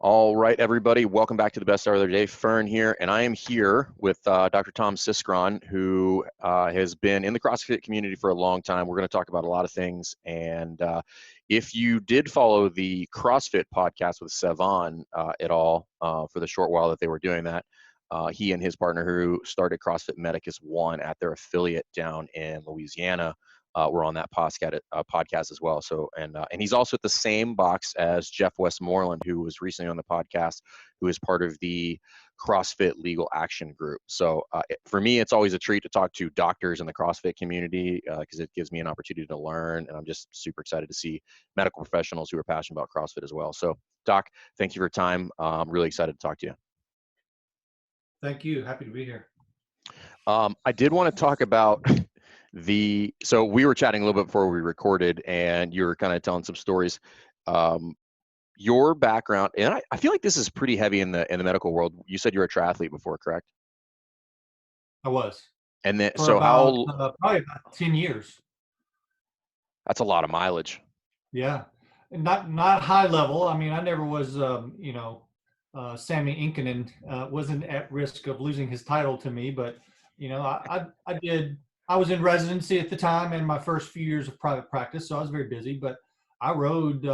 All right, everybody, welcome back to the Best Hour of the Day. Fern here, and I am here with Dr. Tom Siskron, who has been in the CrossFit community for a long time. We're going to talk about a lot of things, and if you did follow the CrossFit podcast with Sevan at all for the short while that they were doing that, he and his partner who started CrossFit Medicus 1 at their affiliate down in Louisiana were on that podcast as well. So, and he's also at the same box as Jeff Westmoreland, who was recently on the podcast, who is part of the CrossFit Legal Action Group. So for me, it's always a treat to talk to doctors in the CrossFit community because it gives me an opportunity to learn. And I'm just super excited to see medical professionals who are passionate about CrossFit as well. So Doc, thank you for your time. I'm really excited to talk to you. Thank you. Happy to be here. I did want to talk about so we were chatting a little bit before we recorded, and you were kind of telling some stories. Your background, and I feel like this is pretty heavy in the medical world. You said you were a triathlete before, correct? I was. And then, For so about, probably about 10 years. That's a lot of mileage. Yeah. And not high level. I mean, I never was, Sammy Inkinen wasn't at risk of losing his title to me, but, I was in residency at the time and my first few years of private practice, so I was very busy, but I rode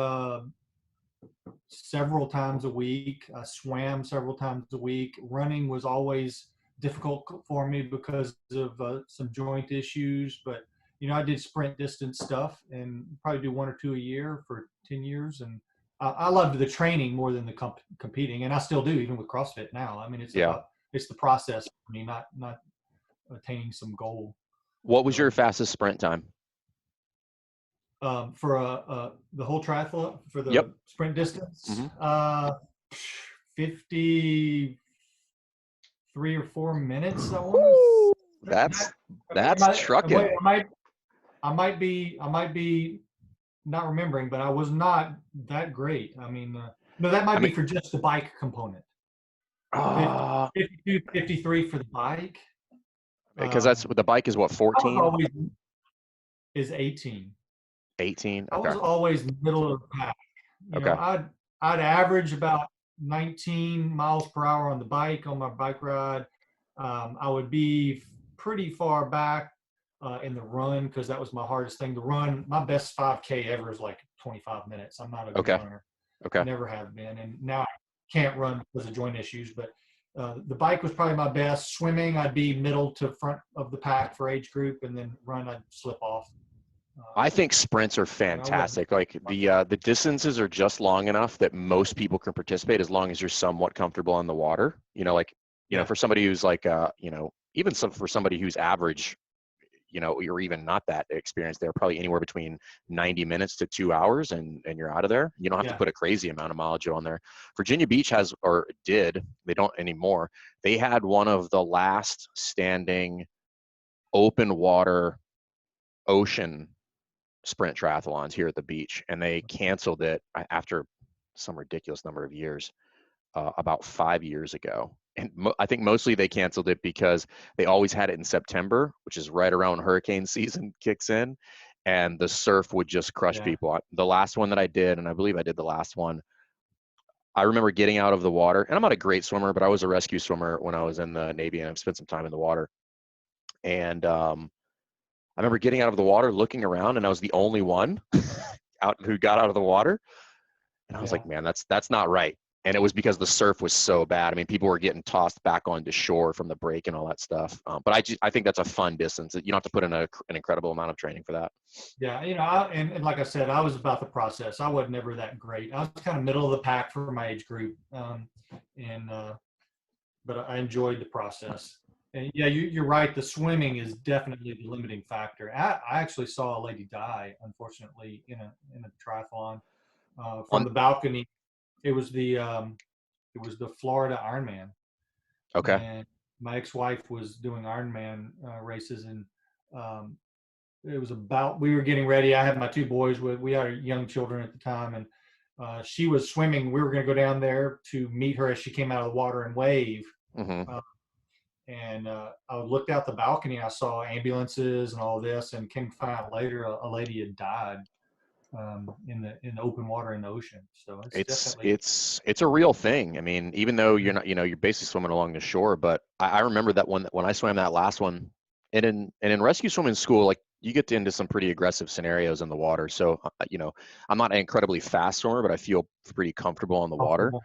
several times a week. I swam several times a week. Running was always difficult for me because of some joint issues, but I did sprint distance stuff and probably do one or two a year for 10 years. And I loved the training more than the competing, and I still do, even with CrossFit now. I mean, it's the process for me, not attaining some goal. What was your fastest sprint time? For the whole triathlon, for the sprint distance, 53 or 4 minutes. That's trucking. I might be not remembering, but I was not that great. I mean, no, that might be for just the bike component. 52, 53 for the bike. Because that's the bike is what, 14? Is 18. 18. Okay. I was always middle of the pack. I'd average about 19 miles per hour on the bike on my bike ride. I would be pretty far back in the run because that was my hardest thing to run. My best 5K ever is like 25 minutes. I'm not a good runner. Okay. Never have been, and now I can't run because of joint issues. But the bike was probably my best. Swimming, I'd be middle to front of the pack for age group, and then run, I'd slip off. I think sprints are fantastic. Like the distances are just long enough that most people can participate as long as you're somewhat comfortable on the water. For somebody who's like, even for somebody who's average, or even not that experienced, they're probably anywhere between 90 minutes to 2 hours, and you're out of there. You don't have to put a crazy amount of mileage on there. Virginia Beach has, or did, they don't anymore. They had one of the last standing open water ocean sprint triathlons here at the beach, and they canceled it after some ridiculous number of years, about 5 years ago. And I think mostly they canceled it because they always had it in September, which is right around hurricane season kicks in, and the surf would just crush people. The last one that I did, and I believe I did the last one, I remember getting out of the water, and I'm not a great swimmer, but I was a rescue swimmer when I was in the Navy, and I've spent some time in the water. And I remember getting out of the water, looking around, and I was the only one who got out of the water. And I was like, man, that's not right. And it was because the surf was so bad. I mean, people were getting tossed back onto shore from the break and all that stuff. But I think that's a fun distance. You don't have to put in an incredible amount of training for that. Yeah, and like I said, I was about the process. I was never that great. I was kind of middle of the pack for my age group, but I enjoyed the process. And yeah, you're right. The swimming is definitely the limiting factor. I actually saw a lady die, unfortunately, in a triathlon from the balcony. It was the Florida Ironman. Okay. And my ex-wife was doing Ironman races, and it was we were getting ready. I had my two boys we had young children at the time, and she was swimming. We were going to go down there to meet her as she came out of the water and wave. Mm-hmm. And I looked out the balcony. I saw ambulances and all this, and came to find out later a lady had died. in the open water in the ocean. So it's It's definitely. it's a real thing. I mean, even though you're not, you're basically swimming along the shore, but I remember that one when I swam that last one, and in rescue swimming school, like you get into some pretty aggressive scenarios in the water. So I'm not an incredibly fast swimmer, but I feel pretty comfortable in the water. Comfortable.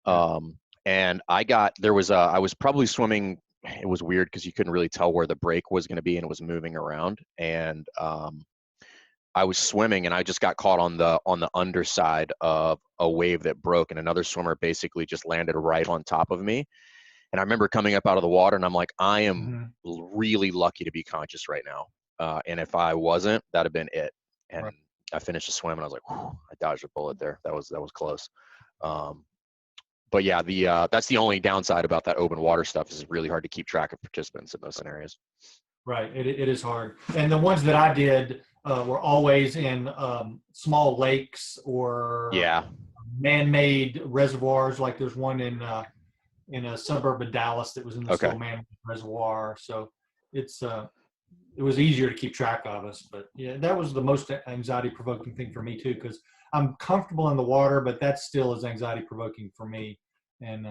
Yeah. And I was probably swimming. It was weird because you couldn't really tell where the break was going to be, and it was moving around. And I was swimming, and I just got caught on the underside of a wave that broke, and another swimmer basically just landed right on top of me. And I remember coming up out of the water, and I'm like, I am Hmm. really lucky to be conscious right now. And if I wasn't, that'd have been it. And Right. I finished the swim, and I was like, whew, I dodged a bullet there. That was close. Um, but yeah, that's the only downside about that open water stuff is it's really hard to keep track of participants in those scenarios. Right. It is hard. And the ones that I did were always in small lakes or Yeah. man-made reservoirs. Like there's one in a suburb of Dallas that was in this Okay. little man reservoir. So it's it was easier to keep track of us. But yeah, that was the most anxiety provoking thing for me too, because I'm comfortable in the water, but that still is anxiety provoking for me. And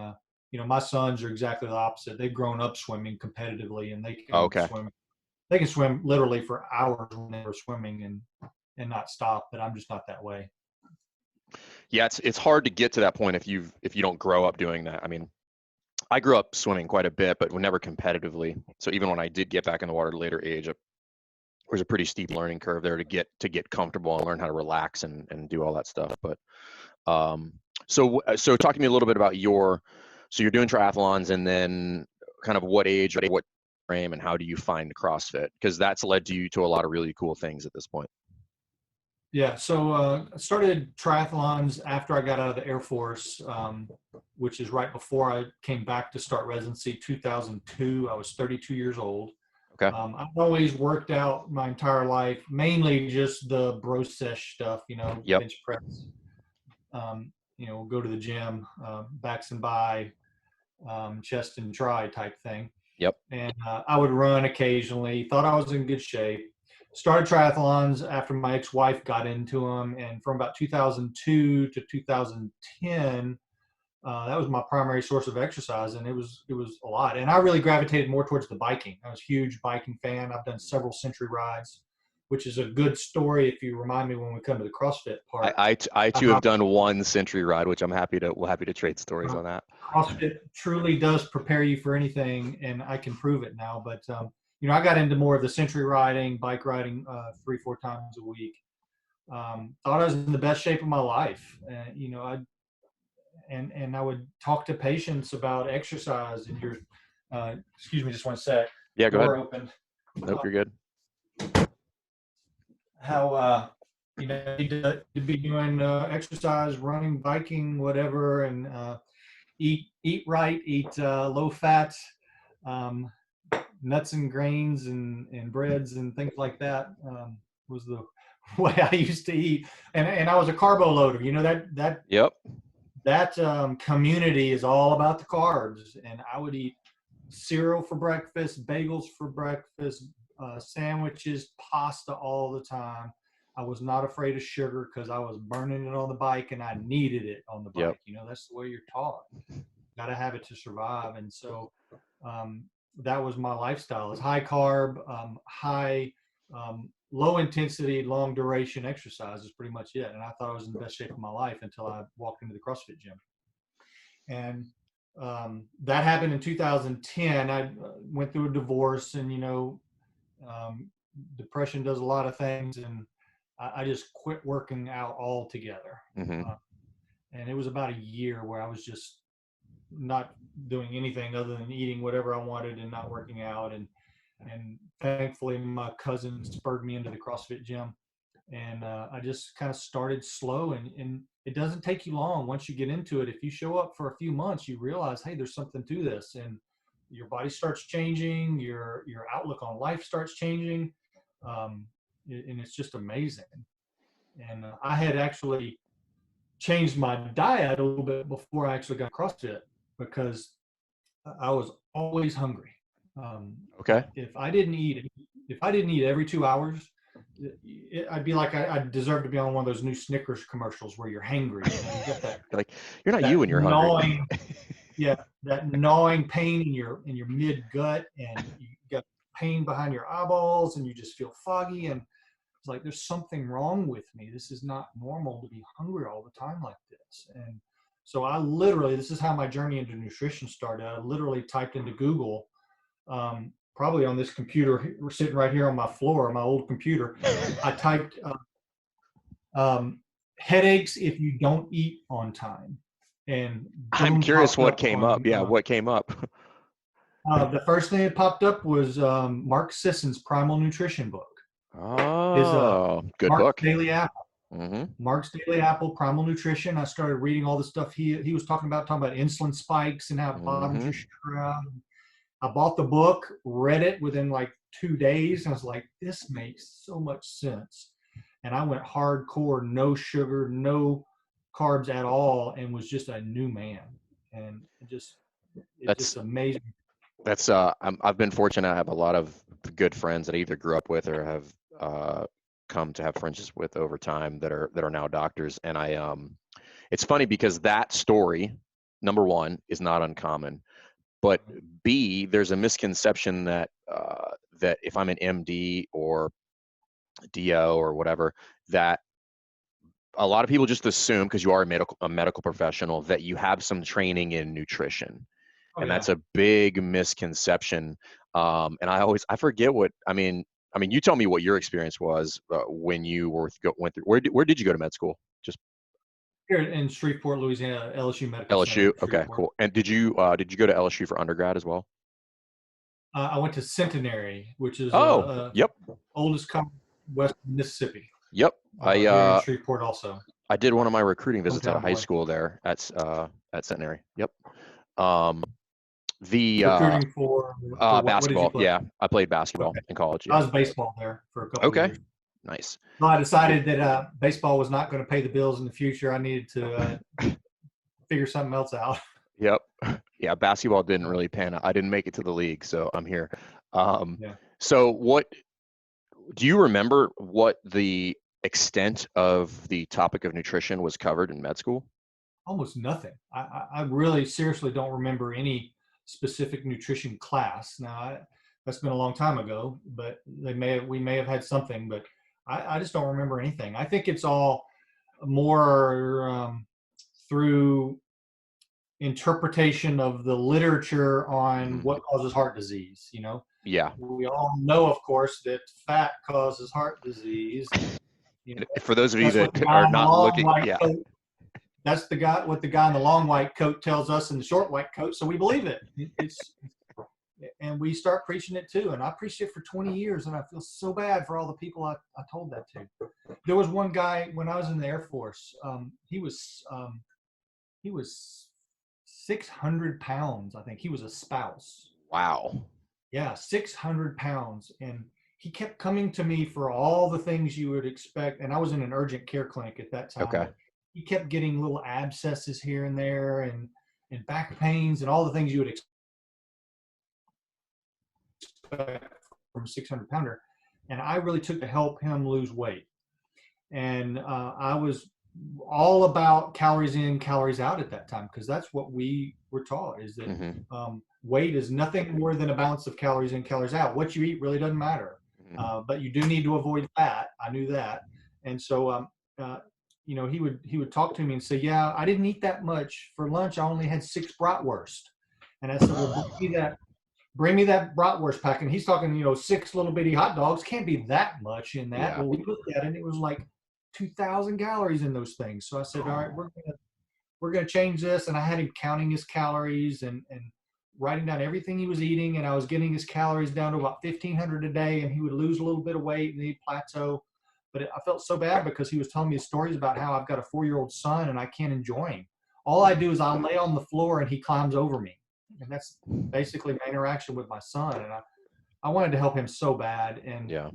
my sons are exactly the opposite. They've grown up swimming competitively, and Okay. they can swim literally for hours when they were swimming and not stop. But I'm just not that way. Yeah, it's hard to get to that point if you don't grow up doing that. I mean, I grew up swimming quite a bit, but never competitively. So even when I did get back in the water at a later age, there was a pretty steep learning curve there to get comfortable and learn how to relax and do all that stuff. But so talk to me a little bit about so you're doing triathlons, and then kind of what age, what frame, and how do you find CrossFit? Because that's led you to a lot of really cool things at this point. Yeah, so I started triathlons after I got out of the Air Force, which is right before I came back to start residency, 2002. I was 32 years old. Okay. I've always worked out my entire life, mainly just the bro sesh stuff, Yep. bench press, go to the gym, backs and by, chest and try type thing. Yep. And I would run occasionally. Thought I was in good shape. Started triathlons after my ex-wife got into them, and from about 2002 to 2010, that was my primary source of exercise, and it was a lot. And I really gravitated more towards the biking. I was a huge biking fan. I've done several century rides, which is a good story if you remind me when we come to the CrossFit part. I too have done one century ride, which we're happy to trade stories on that. CrossFit truly does prepare you for anything, and I can prove it now. But I got into more of the century riding, bike riding, 3-4 times a week. Thought I was in the best shape of my life. And I would talk to patients about exercise. And excuse me, just one sec. Yeah, go Door ahead. open. Nope, you're good. How you need to be doing exercise, running, biking, whatever, and eat right, eat low fat, nuts and grains and breads and things like that. Was the way I used to eat, and I was a carbo loader. Yep. That community is all about the carbs, and I would eat cereal for breakfast, bagels for breakfast, sandwiches, pasta all the time. I was not afraid of sugar because I was burning it on the bike and I needed it on the bike. Yep. That's the way you're taught. Got to have it to survive. And so that was my lifestyle: is high carb, high, low intensity, long duration exercise is pretty much it. And I thought I was in the best shape of my life until I walked into the CrossFit gym. And that happened in 2010. I went through a divorce, and depression does a lot of things, and I just quit working out altogether. Mm-hmm. And it was about a year where I was just not doing anything other than eating whatever I wanted and not working out. And thankfully, my cousin spurred me into the CrossFit gym, and I just kind of started slow. And it doesn't take you long once you get into it. If you show up for a few months, you realize, hey, there's something to this, and your body starts changing, your outlook on life starts changing, and it's just amazing. And I had actually changed my diet a little bit before I actually got CrossFit, because I was always hungry. Okay. If I didn't eat every 2 hours, I'd be like, I deserve to be on one of those new Snickers commercials where you're hangry. You get that, Like, you're not you that when you're hungry. gnawing, yeah, that gnawing pain in your mid gut, and you got pain behind your eyeballs, and you just feel foggy. And it's like, there's something wrong with me. This is not normal to be hungry all the time like this. And so this is how my journey into nutrition started. I literally typed into Google, probably on this computer, we're sitting right here on my floor, my old computer. I typed headaches if you don't eat on time. And I'm boom, curious popped what up came on, up. Yeah, what came up? the first thing that popped up was Mark Sisson's Primal Nutrition book. His Oh, good Mark's book. Daily Apple. Mm-hmm. Mark's Daily Apple, Primal Nutrition. I started reading all the stuff he was talking about insulin spikes and how it bottoms your sugar out. I bought the book, read it within like 2 days, and I was like, this makes so much sense. And I went hardcore, no sugar, no carbs at all, and was just a new man. And it's just amazing. That's I've been fortunate. I have a lot of good friends that I either grew up with or have come to have friendships with over time that are now doctors. And it's funny because that story, number one, is not uncommon, but B, there's a misconception that that if I'm an MD or DO or whatever, that a lot of people just assume because you are a medical professional that you have some training in nutrition. Oh, And yeah. that's a big misconception. And I forget what, I mean, you tell me what your experience was when you went through, where did you go to med school? Just Here in Shreveport, Louisiana, LSU Medical LSU. Center. Okay, cool. And did you go to LSU for undergrad as well? I went to Centenary, which is Oh, yep. oldest college west of Mississippi. Yep. Here in Shreveport also. I did one of my recruiting visits at a Hometown high boy. school there at Centenary. Yep. The Recruiting for what did you basketball. play? Yeah, I played basketball Okay. in college. I Yeah. was baseball there for a couple of years. Nice. So I decided that baseball was not going to pay the bills in the future. I needed to figure something else out. Yep. Yeah, basketball didn't really pan out. I didn't make it to the league, so I'm here. Yeah. So what do you remember what the extent of the topic of nutrition was covered in med school? Almost nothing. I really seriously don't remember any specific nutrition class. Now, that's been a long time ago, but we may have had something, but I just don't remember anything. I think it's all more through interpretation of the literature on what causes heart disease. Yeah. We all know, of course, that fat causes heart disease. For those of you That's that are not looking, yeah. That's what the guy in the long white coat tells us in the short white coat, so we believe it. And we start preaching it too. And I preached it for 20 years, and I feel so bad for all the people I told that to. There was one guy when I was in the Air Force. He was 600 pounds. I think he was a spouse. Wow. Yeah, 600 pounds, and he kept coming to me for all the things you would expect. And I was in an urgent care clinic at that time. Okay. He kept getting little abscesses here and there, and back pains, and all the things you would expect from a 600-pounder. And I really took to help him lose weight. And I was all about calories in, calories out at that time, because that's what we were taught, is that weight is nothing more than a balance of calories in, calories out. What you eat really doesn't matter. But you do need to avoid fat. I knew that. And so he would talk to me and say, yeah, I didn't eat that much for lunch. I only had 6 bratwurst. And I said, well, bring me that bratwurst pack. And he's talking, 6 little bitty hot dogs. Can't be that much in that. Yeah. Well, we looked at it, and it was like 2,000 calories in those things. So I said, all right, we're gonna change this. And I had him counting his calories and writing down everything he was eating. And I was getting his calories down to about 1,500 a day, and he would lose a little bit of weight and he'd plateau. But I felt so bad because he was telling me stories about how I've got a 4-year-old son and I can't enjoy him. All I do is I'll lay on the floor and he climbs over me. And that's basically my interaction with my son. And I wanted to help him so bad. And yeah.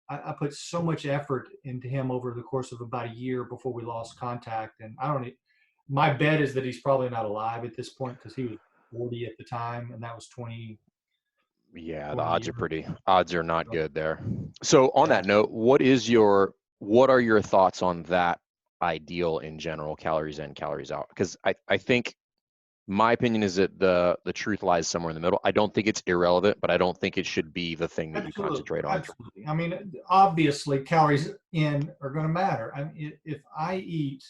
I put so much effort into him over the course of about a year before we lost contact. And my bet is that he's probably not alive at this point, because he was 40 at the time, and that was Yeah, the for the year. odds are not good there. So on Yeah, that note, what are your thoughts on that ideal in general, calories in, calories out? Because I think my opinion is that the truth lies somewhere in the middle. I don't think it's irrelevant, but I don't think it should be the thing that you absolutely, concentrate on. absolutely. I mean, obviously, calories in are going to matter. I mean, if I eat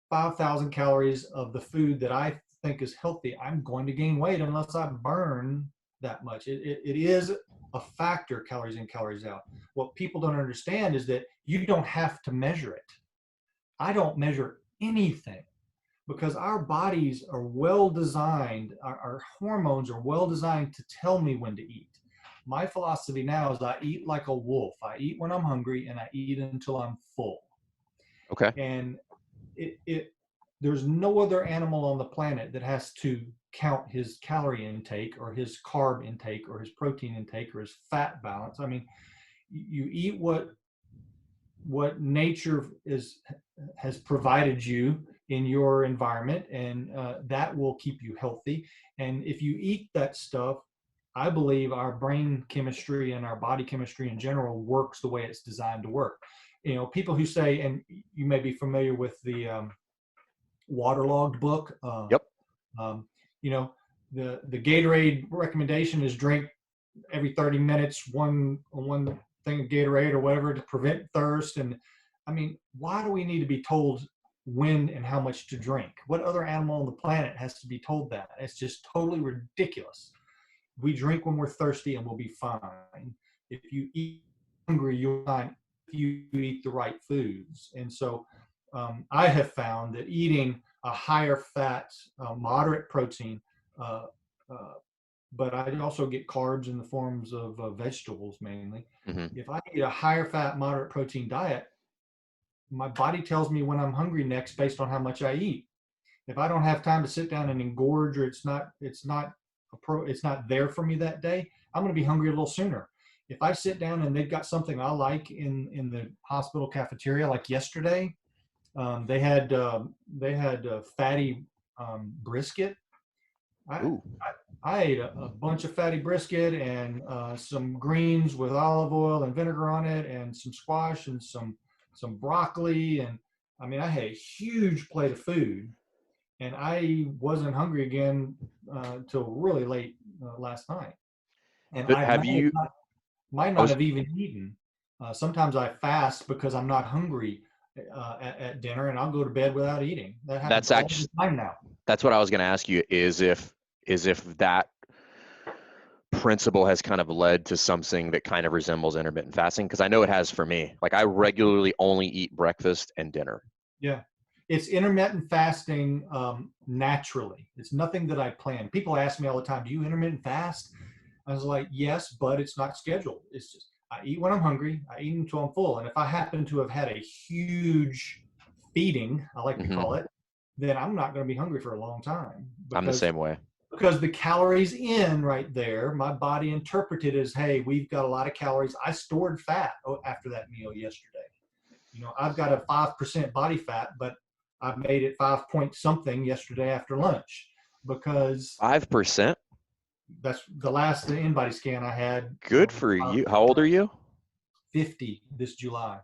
5,000 calories of the food that I think is healthy, I'm going to gain weight unless I burn that much. It is a factor, calories in, calories out. What people don't understand is that you don't have to measure it. I don't measure anything because our bodies are well designed, our hormones are well designed to tell me when to eat. My philosophy now is I eat like a wolf. I eat when I'm hungry and I eat until I'm full. Okay. And it there's no other animal on the planet that has to count his calorie intake or his carb intake or his protein intake or his fat balance. I mean, you eat what nature has provided you in your environment, and that will keep you healthy. And if you eat that stuff, I believe our brain chemistry and our body chemistry in general works the way it's designed to work. You know, people who say, and you may be familiar with the waterlogged book. Yep. Um, you know, the Gatorade recommendation is drink every 30 minutes one thing of Gatorade or whatever to prevent thirst. And I mean, why do we need to be told when and how much to drink? What other animal on the planet has to be told that? It's just totally ridiculous. We drink when we're thirsty and we'll be fine. If you eat hungry, you'll find if you eat the right foods. And so I have found that eating a higher fat, moderate protein, uh, uh, but I also get carbs in the forms of vegetables mainly. Hmm. If I eat a higher fat, moderate protein diet, my body tells me when I'm hungry next based on how much I eat. If I don't have time to sit down and engorge, or it's not there for me that day, I'm going to be hungry a little sooner. If I sit down and they've got something I like in the hospital cafeteria, like yesterday, they had fatty brisket. I, Ooh. I ate a bunch of fatty brisket and some greens with olive oil and vinegar on it, and some squash and some broccoli, and I mean, I had a huge plate of food, and I wasn't hungry again till really late last night. And I Have you? might I not was. have even eaten. Sometimes I fast because I'm not hungry at dinner, and I'll go to bed without eating. That happens That's all actually. the time now. That's what I was going to ask you. Is if that principle has kind of led to something that kind of resembles intermittent fasting? Because I know it has for me. Like I regularly only eat breakfast and dinner. Yeah. It's intermittent fasting naturally. It's nothing that I plan. People ask me all the time, do you intermittent fast? I was like, yes, but it's not scheduled. It's just, I eat when I'm hungry. I eat until I'm full. And if I happen to have had a huge feeding, I like to call Hmm. it, then I'm not going to be hungry for a long time I'm the same way. because the calories in right there, my body interpreted as, hey, we've got a lot of calories. I stored fat after that meal yesterday. You know, I've got a 5% body fat, but I made it 5 point something yesterday after lunch because 5%. that's the last in-body scan I had Good was for you. How old are you? 50 this July.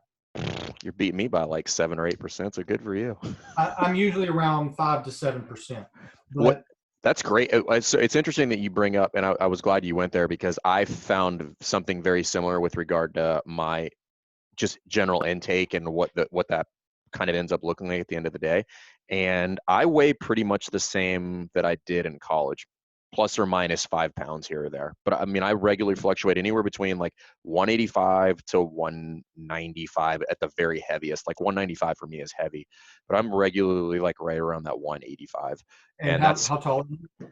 You're beating me by like 7 or 8%. So good for you. I'm usually around 5 to 7%, What? but That's great. It's interesting that you bring up, and I was glad you went there because I found something very similar with regard to my just general intake and what that kind of ends up looking like at the end of the day. And I weigh pretty much the same that I did in college, plus or minus 5 pounds here or there. But I mean, I regularly fluctuate anywhere between like 185 to 195 at the very heaviest. Like 195 for me is heavy, but I'm regularly like right around that 185. and And how that's how tall are you?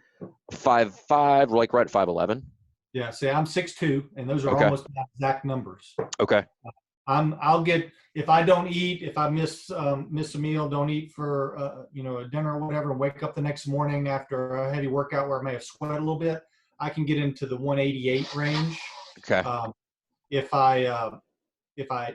5'5", like right at 5'11". Yeah, see, I'm 6'2", and those are Okay. almost exact numbers. Okay. I'll get if I don't eat, if I miss a meal, don't eat for a dinner or whatever, and wake up the next morning after a heavy workout where I may have sweat a little bit, I can get into the 188 range. Okay. Um, if I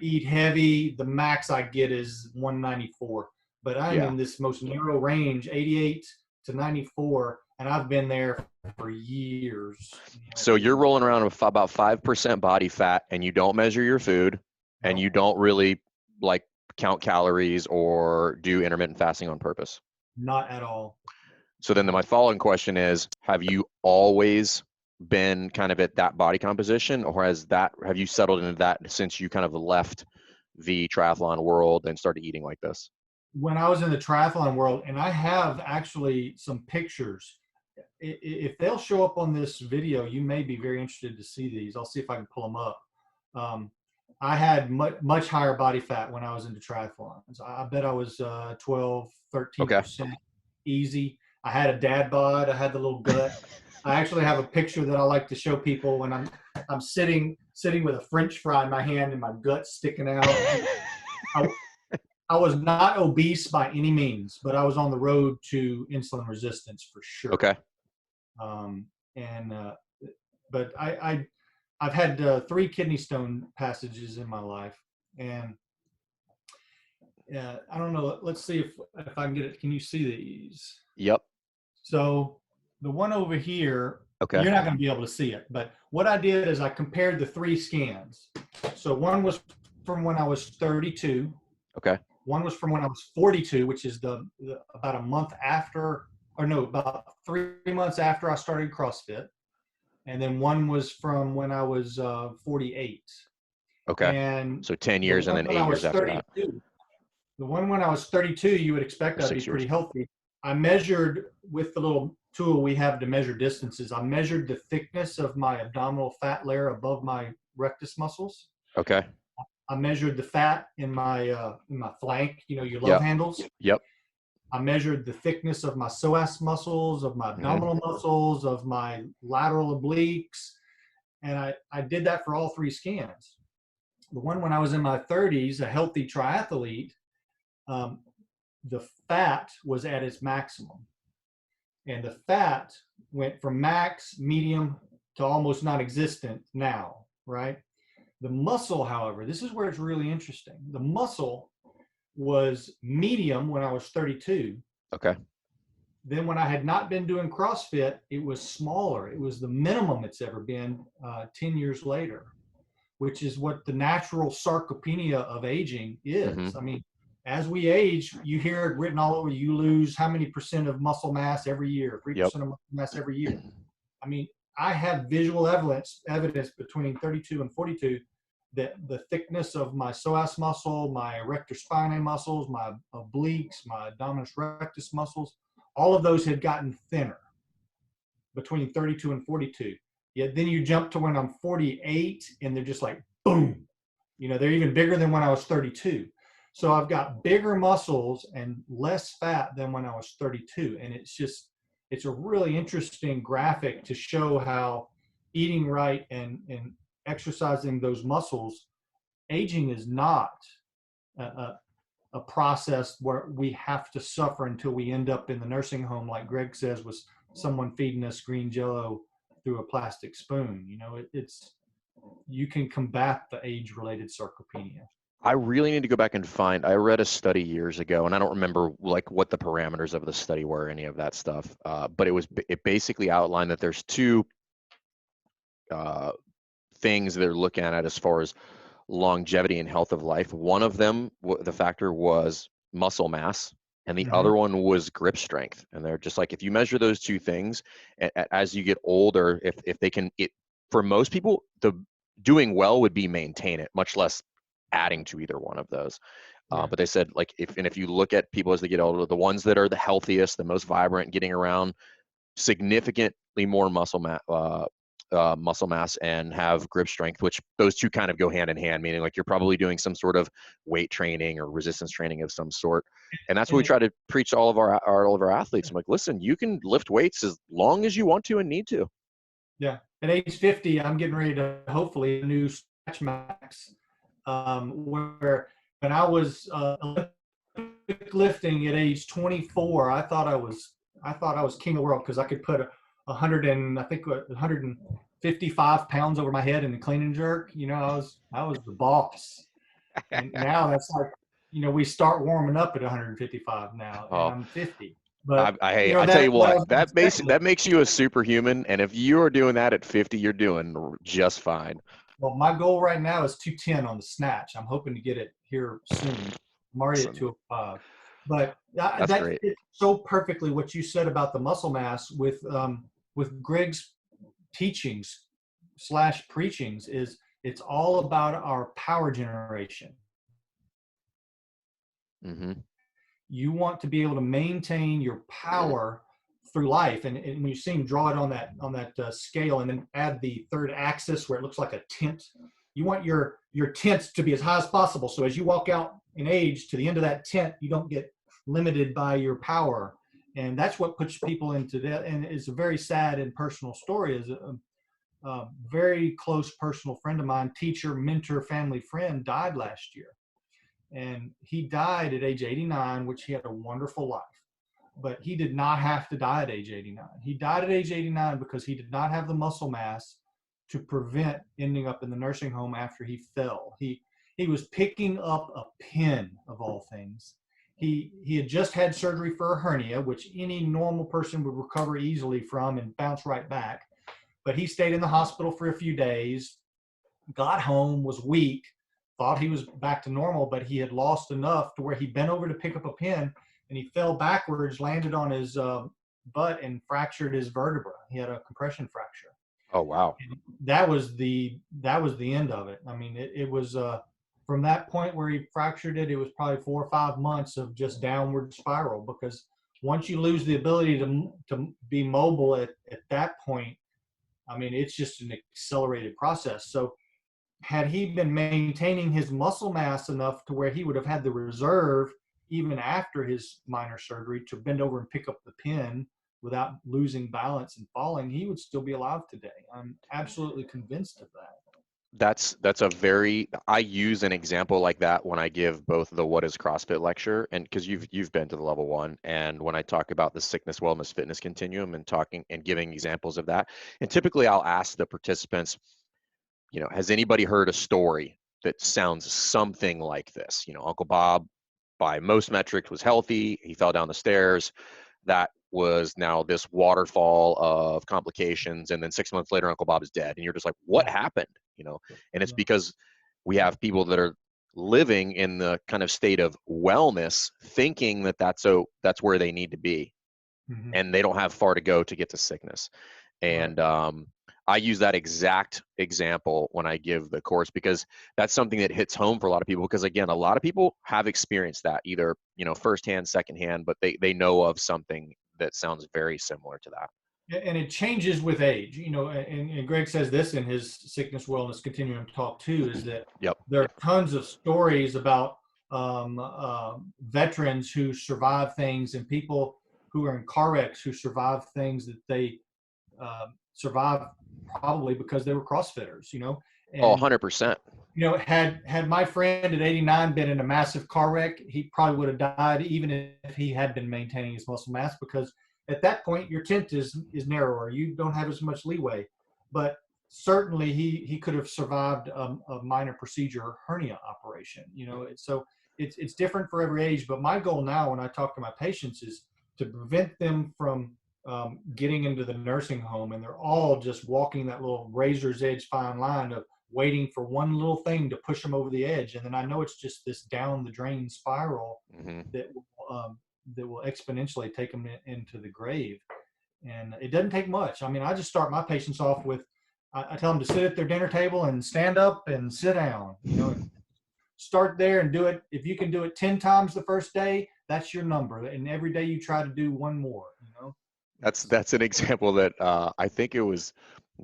eat heavy, the max I get is 194. But I'm Yeah. in this most narrow range, 88 to 94, and I've been there for years. So you're rolling around with about 5% body fat, and you don't measure your food, and you don't really like count calories or do intermittent fasting on purpose. Not at all. So then my following question is, have you always been kind of at that body composition, or have you settled into that since you kind of left the triathlon world and started eating like this? When I was in the triathlon world, and I have actually some pictures, if they'll show up on this video, you may be very interested to see these. I'll see if I can pull them up. I had much higher body fat when I was into triathlons. I bet I was 12, 13% easy. I had a dad bod. I had the little gut. I actually have a picture that I like to show people when I'm sitting with a French fry in my hand and my gut sticking out. I was not obese by any means, but I was on the road to insulin resistance for sure. Okay. But I've had 3 kidney stone passages in my life, and I don't know. Let's see if I can get it. Can you see these? Yep. So the one over here, okay, you're not going to be able to see it, but what I did is I compared the 3 scans. So one was from when I was 32. Okay. One was from when I was 42, which is about a month after, or no, about 3 months after I started CrossFit. And then one was from when I was 48. Okay. And so 10 years and then 8 years after that. The one when I was 32, you would expect I'd be pretty healthy. I measured with the little tool we have to measure distances. I measured the thickness of my abdominal fat layer above my rectus muscles. Okay. I measured the fat in my flank, your love handles. Yep. I measured the thickness of my psoas muscles, of my abdominal muscles, of my lateral obliques. And I did that for all 3 scans. The one when I was in my 30s, a healthy triathlete, the fat was at its maximum. And the fat went from max, medium, to almost non-existent now, right? The muscle, however, this is where it's really interesting. The muscle was medium when I was 32. Okay. Then when I had not been doing CrossFit, it was smaller. It was the minimum it's ever been 10 years later, which is what the natural sarcopenia of aging is. I mean, as we age, you hear it written all over, you lose how many % of muscle mass every year, 3% of muscle mass every year. I mean, I have visual evidence between 32 and 42 that the thickness of my psoas muscle, my erector spinae muscles, my obliques, my abdominis rectus muscles, all of those had gotten thinner between 32 and 42. Yet then you jump to when I'm 48 and they're just like, boom. They're even bigger than when I was 32. So I've got bigger muscles and less fat than when I was 32. And it's a really interesting graphic to show how eating right and exercising those muscles, aging is not a process where we have to suffer until we end up in the nursing home, like Greg says, with someone feeding us green Jello through a plastic spoon. You can combat the age-related sarcopenia. I really need to go back and I read a study years ago, and I don't remember like what the parameters of the study were, any of that stuff. But it basically outlined that there's 2 things they're looking at as far as longevity and health of life. One of them, the factor was muscle mass, and the other one was grip strength. And they're just like, if you measure those 2 things, as you get older, if they can, for most people, the doing well would be maintain it, much less adding to either one of those. But they said, like, if you look at people as they get older, the ones that are the healthiest, the most vibrant, getting around, significantly more muscle mass and have grip strength, which those 2 kind of go hand in hand, meaning like you're probably doing some sort of weight training or resistance training of some sort. And that's what we try to preach to all of our athletes. I'm like, listen, you can lift weights as long as you want to and need to. Yeah. At age 50, I'm getting ready to hopefully a new Stretch Max, where when I was Olympic lifting at age 24, I thought I was king of the world because I could put 155 pounds over my head in the clean and jerk. I was the boss. And now that's like, we start warming up at 155 now, and I'm 50. But Hey, you know I tell you what I what, was gonna say. that makes you a superhuman. And if you are doing that at 50, you're doing just fine. Well, my goal right now is 210 on the snatch. I'm hoping to get it here soon. I'm already at Listen, 205. But that's that great. fits so perfectly what you said about the muscle mass with Greg's teachings slash preachings is it's all about our power generation. Hmm. You want to be able to maintain your power through life, and when you see him draw it on that scale, and then add the third axis where it looks like a tent. You want your tent to be as high as possible. So as you walk out in age to the end of that tent, you don't get limited by your power, and that's what puts people into that. And it's a very sad and personal story. Is a very close personal friend of mine, teacher, mentor, family friend, died last year. And he died at age 89, which he had a wonderful life. But he did not have to die at age 89. He died at age 89 because he did not have the muscle mass to prevent ending up in the nursing home after he fell. He was picking up a pin of all things. He had just had surgery for a hernia, which any normal person would recover easily from and bounce right back. But he stayed in the hospital for a few days, got home, was weak, thought he was back to normal, but he had lost enough to where he bent over to pick up a pin and he fell backwards, landed on his butt and fractured his vertebra. He had a compression fracture. Oh, wow. And that was the end of it. I mean, it was from that point where he fractured it, it was probably 4 or 5 months of just downward spiral, because once you lose the ability to be mobile at that point, I mean, it's just an accelerated process. So had he been maintaining his muscle mass enough to where he would have had the reserve even after his minor surgery to bend over and pick up the pin without losing balance and falling, he would still be alive today. I'm absolutely convinced of that. That's a very, I use an example like that when I give both the What is CrossFit lecture, and because you've been to the level 1, and when I talk about the sickness, wellness, fitness continuum and talking and giving examples of that. And typically I'll ask the participants, has anybody heard a story that sounds something like this? Uncle Bob, by most metrics, was healthy. He fell down the stairs. That was now this waterfall of complications. And then 6 months later, Uncle Bob is dead. And you're just like, what happened? And it's because we have people that are living in the kind of state of wellness, thinking that that's where they need to be. Mm-hmm. And they don't have far to go to get to sickness. And I use that exact example when I give the course, because that's something that hits home for a lot of people. Because again, a lot of people have experienced that either, firsthand, secondhand, but they know of something that sounds very similar to that. And it changes with age, and Greg says this in his sickness wellness continuum talk too, is that Yep. there are tons of stories about veterans who survive things and people who are in car wrecks who survive things that they survived probably because they were CrossFitters, Oh, and 100%. had my friend at 89 been in a massive car wreck, he probably would have died even if he had been maintaining his muscle mass, because at that point your tent is narrower, you don't have as much leeway. But certainly he could have survived a minor procedure hernia operation. So it's different for every age. But my goal now when I talk to my patients is to prevent them from getting into the nursing home and they're all just walking that little razor's edge fine line of waiting for one little thing to push them over the edge. And then I know it's just this down the drain spiral that will exponentially take them into the grave. And it doesn't take much. I mean, I just start my patients off with, I tell them to sit at their dinner table and stand up and sit down, start there and do it. If you can do it 10 times the first day, that's your number. And every day you try to do one more, That's an example that I think it was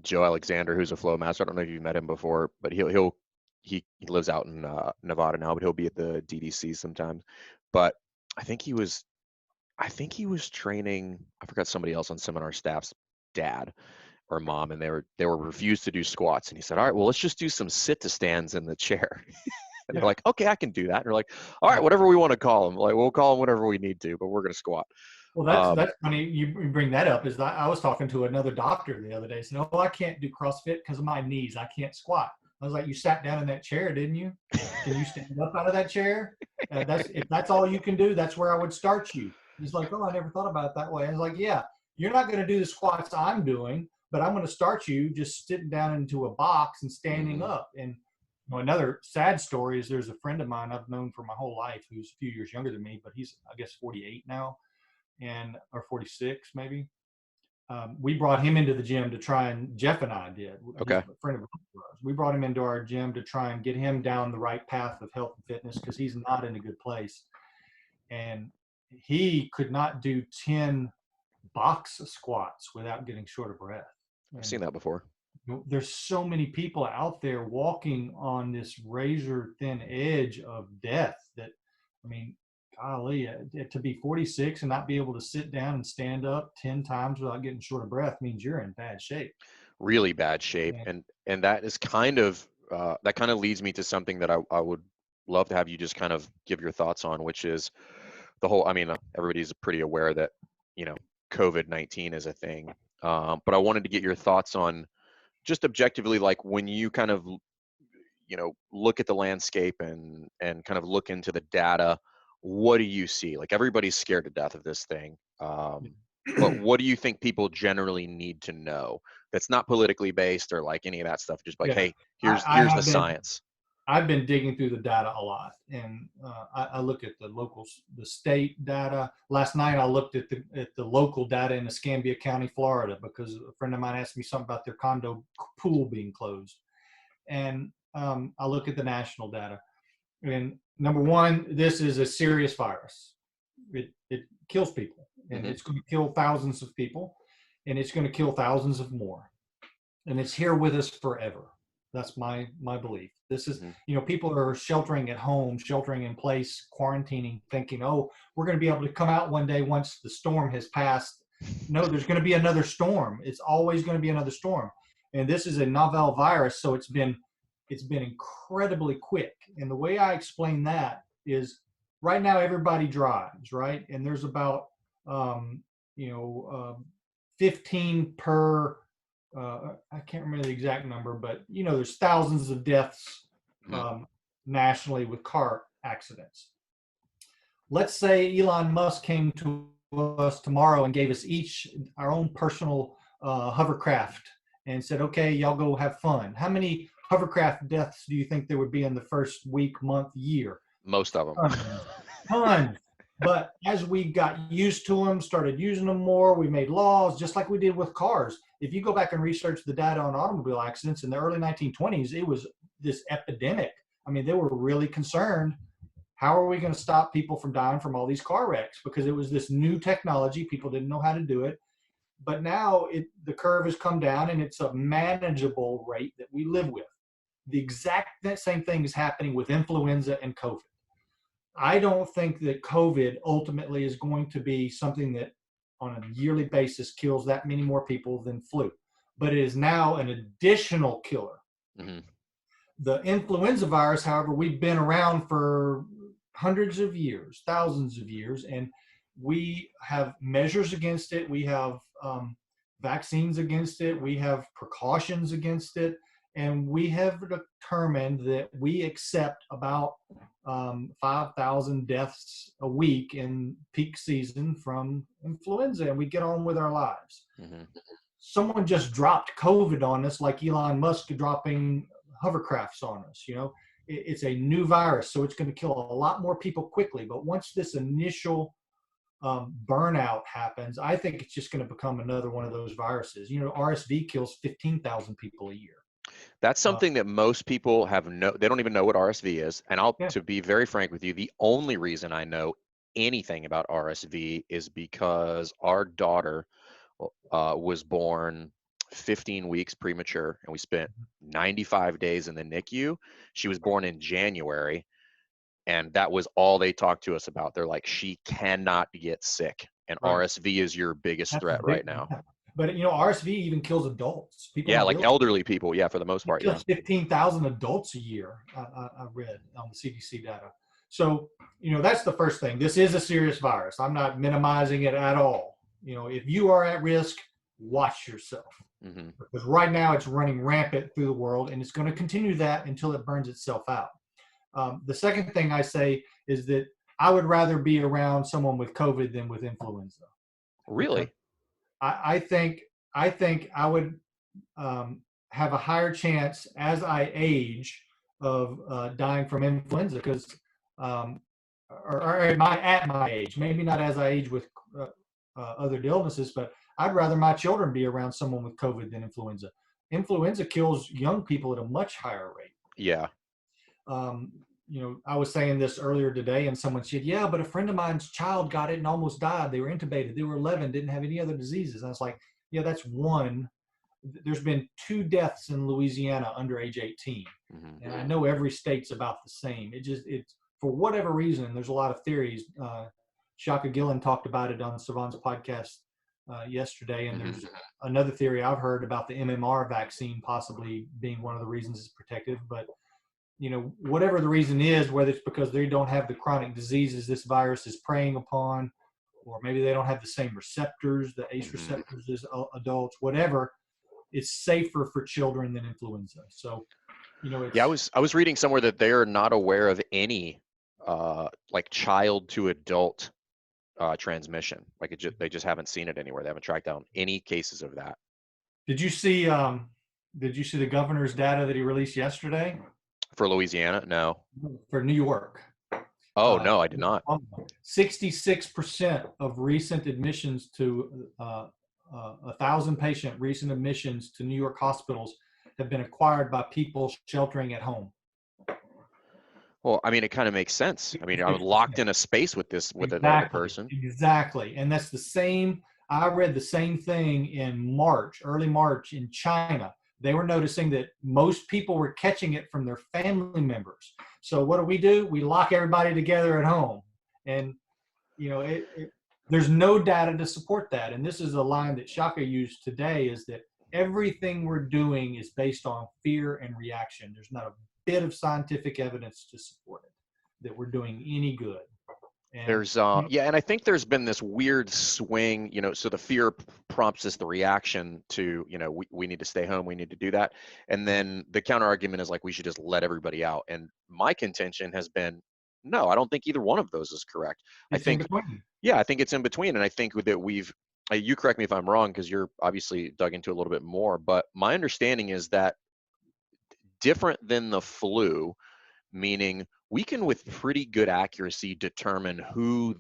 Joe Alexander, who's a flow master. I don't know if you've met him before, but he lives out in Nevada now, but he'll be at the DDC sometimes. But I think he was training, I forgot, somebody else on seminar staff's dad or mom, and they were refused to do squats. And he said, all right, well, let's just do some sit to stands in the chair. And they're like, okay, I can do that. And they're like, all right, whatever we want to call them. Like, we'll call them whatever we need to, but we're going to squat. Well, that's funny. You bring that up. Is I was talking to another doctor the other day. Said, "Oh, I can't do CrossFit because of my knees. I can't squat." I was like, "You sat down in that chair, didn't you? Can you stand up out of that chair? If that's all you can do, that's where I would start you. He's like, oh, I never thought about it that way. I was like, yeah, you're not going to do the squats I'm doing, but I'm going to start you just sitting down into a box and standing up. And another sad story is there's a friend of mine I've known for my whole life who's a few years younger than me, but he's, I guess, 48 now, or 46 maybe. We brought him into the gym to try, and Jeff and I did. He's Okay. a friend of ours. We brought him into our gym to try and get him down the right path of health and fitness because he's not in a good place. And he could not do 10 box squats without getting short of breath. I've seen that before. There's so many people out there walking on this razor thin edge of death that, I mean, golly, to be 46 and not be able to sit down and stand up 10 times without getting short of breath means you're in bad shape. Really bad shape. Yeah. And that is kind of, that kind of leads me to something that I would love to have you just kind of give your thoughts on, which is the whole, I mean, everybody's pretty aware that, COVID-19 is a thing. But I wanted to get your thoughts on just objectively, like when you kind of, look at the landscape and kind of look into the data, what do you see? Like everybody's scared to death of this thing. But what do you think people generally need to know that's not politically based or like any of that stuff? Just like, hey, here's the science. I've been digging through the data a lot, and I look at the state data. Last night I looked at the local data in Escambia County, Florida, because a friend of mine asked me something about their condo pool being closed. And I look at the national data. And number one, this is a serious virus. It kills people, and it's going to kill thousands of people, and it's going to kill thousands of more. And it's here with us forever. That's my belief. This is, people are sheltering at home, sheltering in place, quarantining, thinking, oh, we're going to be able to come out one day once the storm has passed. No, there's going to be another storm. It's always going to be another storm. And this is a novel virus, so it's been incredibly quick. And the way I explain that is right now everybody drives, right? And there's about 15 per I can't remember the exact number, but there's thousands of deaths nationally with car accidents. Let's say Elon Musk came to us tomorrow and gave us each our own personal hovercraft and said, okay, y'all go have fun. How many hovercraft deaths do you think there would be in the first week, month, year? Most of them. Tons. But as we got used to them, started using them more, we made laws, just like we did with cars. If you go back and research the data on automobile accidents in the early 1920s, it was this epidemic. I mean, they were really concerned. How are we going to stop people from dying from all these car wrecks? Because it was this new technology. People didn't know how to do it. But now the curve has come down, and it's a manageable rate that we live with. The exact same thing is happening with influenza and COVID. I don't think that COVID ultimately is going to be something that on a yearly basis kills that many more people than flu, but it is now an additional killer. The influenza virus, however, we've been around for hundreds of years, thousands of years, and we have measures against it. We have vaccines against it. We have precautions against it. And we have determined that we accept about 5,000 deaths a week in peak season from influenza, and we get on with our lives. Someone just dropped COVID on us, like Elon Musk dropping hovercrafts on us. It's a new virus, so it's going to kill a lot more people quickly. But once this initial burnout happens, I think it's just going to become another one of those viruses. RSV kills 15,000 people a year. That's something that most people they don't even know what RSV is. And to be very frank with you, the only reason I know anything about RSV is because our daughter was born 15 weeks premature, and we spent 95 days in the NICU. She was born in January, and that was all they talked to us about. They're like, she cannot get sick, and RSV is your biggest threat right now. But RSV even kills adults. People like elderly people. Yeah, for the most part. It kills 15,000 adults a year. I read on the CDC data. So that's the first thing. This is a serious virus. I'm not minimizing it at all. If you are at risk, watch yourself, because right now it's running rampant through the world, and it's going to continue that until it burns itself out. The second thing I say is that I would rather be around someone with COVID than with influenza. Because Really? I think I would have a higher chance as I age of dying from influenza because, or at my age, maybe not as I age with other illnesses, but I'd rather my children be around someone with COVID than influenza. Influenza kills young people at a much higher rate. Yeah. Um, I was saying this earlier today, and someone said, "Yeah, but a friend of mine's child got it and almost died. They were intubated. They were 11, didn't have any other diseases." And I was like, "Yeah, that's one. There's been 2 deaths in Louisiana under age 18, Mm-hmm. and I know every state's about the same. It's for whatever reason. There's a lot of theories. Shaka Gillen talked about it on Savant's podcast yesterday, and there's another theory I've heard about the MMR vaccine possibly being one of the reasons it's protective, but whatever the reason is, whether it's because they don't have the chronic diseases this virus is preying upon, or maybe they don't have the same receptors, the ACE receptors as adults, whatever, it's safer for children than influenza. So, Yeah, it's I was reading somewhere that they are not aware of any like child to adult transmission. Like they just haven't seen it anywhere. They haven't tracked down any cases of that. Did you see the governor's data that he released yesterday For Louisiana? No. for New York? Oh, no, I did not. 66% of recent admissions to 1,000 patient recent admissions to New York hospitals have been acquired by people sheltering at home. Well, I mean, it kind of makes sense. I mean, I'm locked in a space with another person. Exactly. And that's the same. I read the same thing in early March in China. They were noticing that most people were catching it from their family members. So what do? We lock everybody together at home. And, there's no data to support that. And this is a line that Shaka used today, is that everything we're doing is based on fear and reaction. There's not a bit of scientific evidence to support it, that we're doing any good. And there's and I think there's been this weird swing, so the fear prompts us the reaction to, we need to stay home, we need to do that. And then the counter argument is like, we should just let everybody out. And my contention has been, no, I don't think either one of those is correct. I think it's in between. And I think that you correct me if I'm wrong, because you're obviously dug into it a little bit more, but my understanding is that different than the flu, meaning we can with pretty good accuracy determine who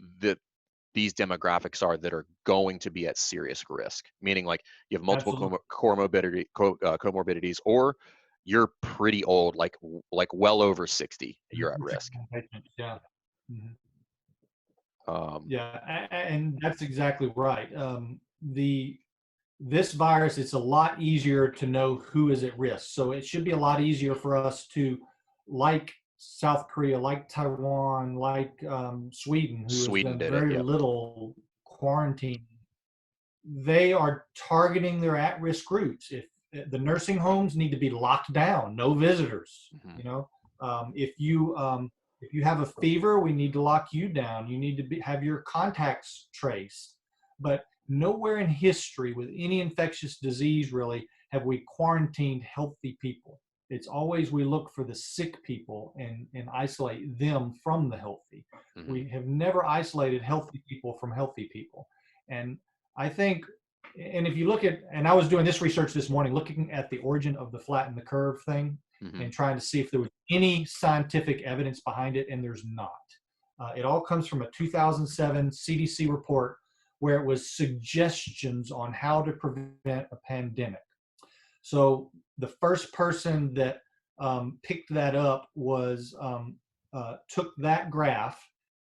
these demographics are that are going to be at serious risk, meaning like you have multiple comorbidities, or you're pretty old, like well over 60, you're at risk. Yeah. And that's exactly right. This virus, it's a lot easier to know who is at risk. So it should be a lot easier for us to, like South Korea, like Taiwan, like Sweden, who has done very little quarantine. They are targeting their at-risk groups. If the nursing homes need to be locked down, no visitors. If you have a fever, we need to lock you down. You need to have your contacts traced. But nowhere in history with any infectious disease really have we quarantined healthy people. It's always we look for the sick people and isolate them from the healthy. We have never isolated healthy people from healthy people. And I think, and if you look at, and I was doing this research this morning, looking at the origin of the flatten the curve thing and trying to see if there was any scientific evidence behind it, and there's not. It all comes from a 2007 CDC report where it was suggestions on how to prevent a pandemic. So the first person that picked that up was took that graph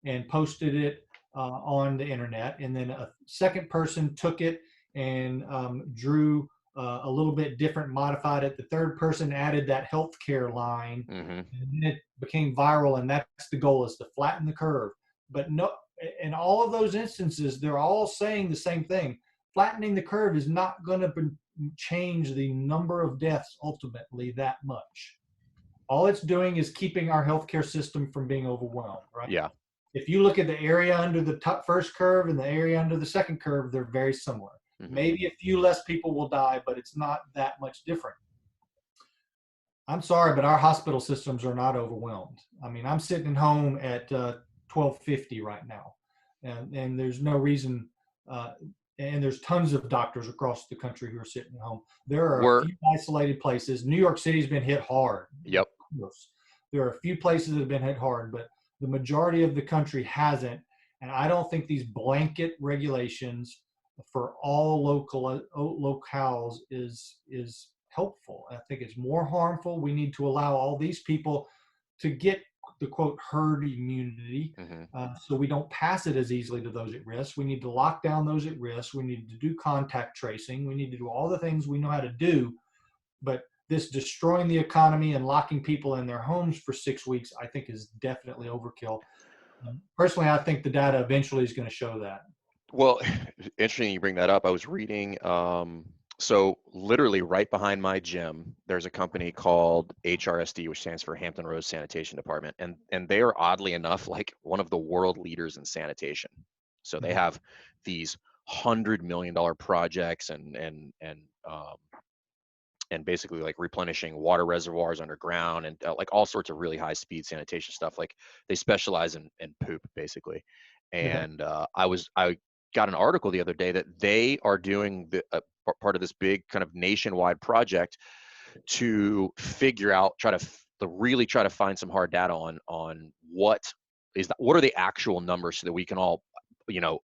and posted it on the internet, and then a second person took it and drew a little bit different, modified it. The third person added that healthcare line, and it became viral. And that's the goal, is to flatten the curve. But no, in all of those instances, they're all saying the same thing. Flattening the curve is not going to change the number of deaths ultimately that much. All it's doing is keeping our healthcare system from being overwhelmed, right? Yeah. If you look at the area under the first curve and the area under the second curve, they're very similar. Maybe a few less people will die, but it's not that much different. I'm sorry, but our hospital systems are not overwhelmed. I mean, I'm sitting at home at 1250 right now, and there's no reason. And there's tons of doctors across the country who are sitting at home. There are a We're few isolated places. New York City's been hit hard. Yep. There are a few places that have been hit hard, but the majority of the country hasn't. And I don't think these blanket regulations for all locales is helpful. I think it's more harmful. We need to allow all these people to get the quote herd immunity, so we don't pass it as easily to those at risk. We need to lock down those at risk. We need to do contact tracing. We need to do all the things we know how to do. But this destroying the economy and locking people in their homes for 6 weeks, I think, is definitely overkill. Personally, I think the data eventually is going to show that. Well, interesting you bring that up. I was reading, so literally right behind my gym, there's a company called HRSD, which stands for Hampton Roads Sanitation Department. And they are oddly enough, like one of the world leaders in sanitation. So they have these $100 million projects and basically like replenishing water reservoirs underground and like all sorts of really high speed sanitation stuff. Like they specialize in poop basically. And I got an article the other day that they are doing part of this big kind of nationwide project to figure out, really try to find some hard data on what are the actual numbers so that we can all,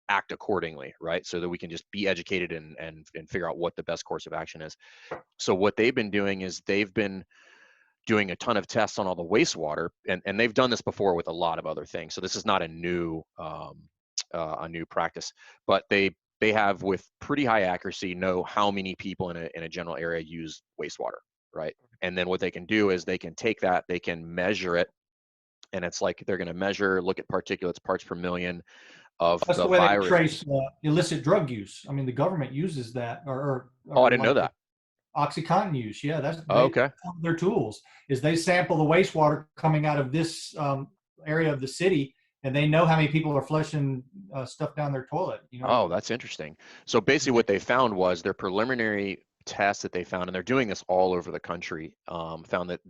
act accordingly, right? So that we can just be educated and figure out what the best course of action is. So what they've been doing is they've been doing a ton of tests on all the wastewater, and they've done this before with a lot of other things. So this is not a new practice, but they have with pretty high accuracy know how many people in a general area use wastewater, right? And then what they can do is they can take that, they can measure it, and it's like they're going to look at particulates, parts per million of That's the the way virus. they trace illicit drug use. I mean, the government uses that, or I didn't know that. OxyContin use. Yeah, that's okay. Their tools is they sample the wastewater coming out of this area of the city, and they know how many people are flushing stuff down their toilet. Oh, that's interesting. So basically what they found was their preliminary tests that they found, and they're doing this all over the country, found that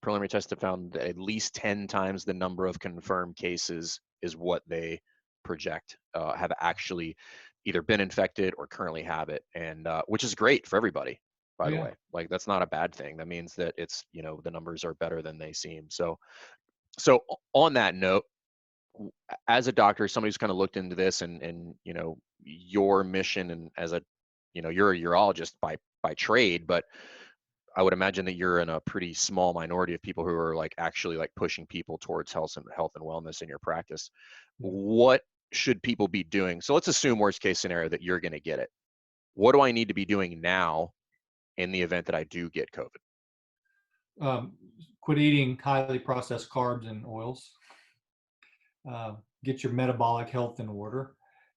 preliminary tests have found that at least 10 times the number of confirmed cases is what they project have actually either been infected or currently have it, and which is great for everybody, by the way. Like that's not a bad thing. That means that it's, the numbers are better than they seem. So on that note, as a doctor, somebody who's kind of looked into this and your mission, and as a you're a urologist by trade, but I would imagine that you're in a pretty small minority of people who are like actually like pushing people towards health and wellness in your practice. What should people be doing? So let's assume worst case scenario that you're going to get it. What do I need to be doing now in the event that I do get COVID? Quit eating highly processed carbs and oils. Get your metabolic health in order,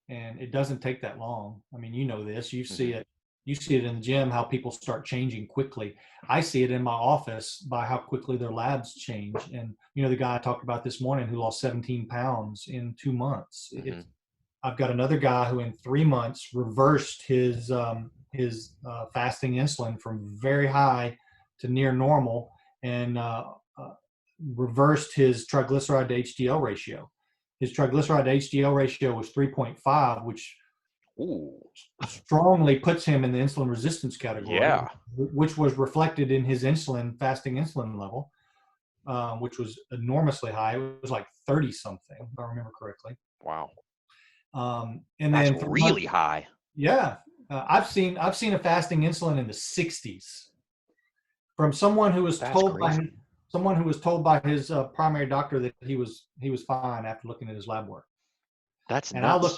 and it doesn't take that long. I mean, this. You see it. You see it in the gym how people start changing quickly. I see it in my office by how quickly their labs change. And the guy I talked about this morning who lost 17 pounds in 2 months. I've got another guy who in 3 months reversed his fasting insulin from very high to near normal, and reversed his triglyceride to HDL ratio. His triglyceride to HDL ratio was 3.5, which strongly puts him in the insulin resistance category, which was reflected in his fasting insulin level, which was enormously high. It was like 30 something, if I remember correctly. Wow. And that's then really high. Yeah. I've seen a fasting insulin in the 60s from someone who was told by his primary doctor that he was fine after looking at his lab work. That's and nuts.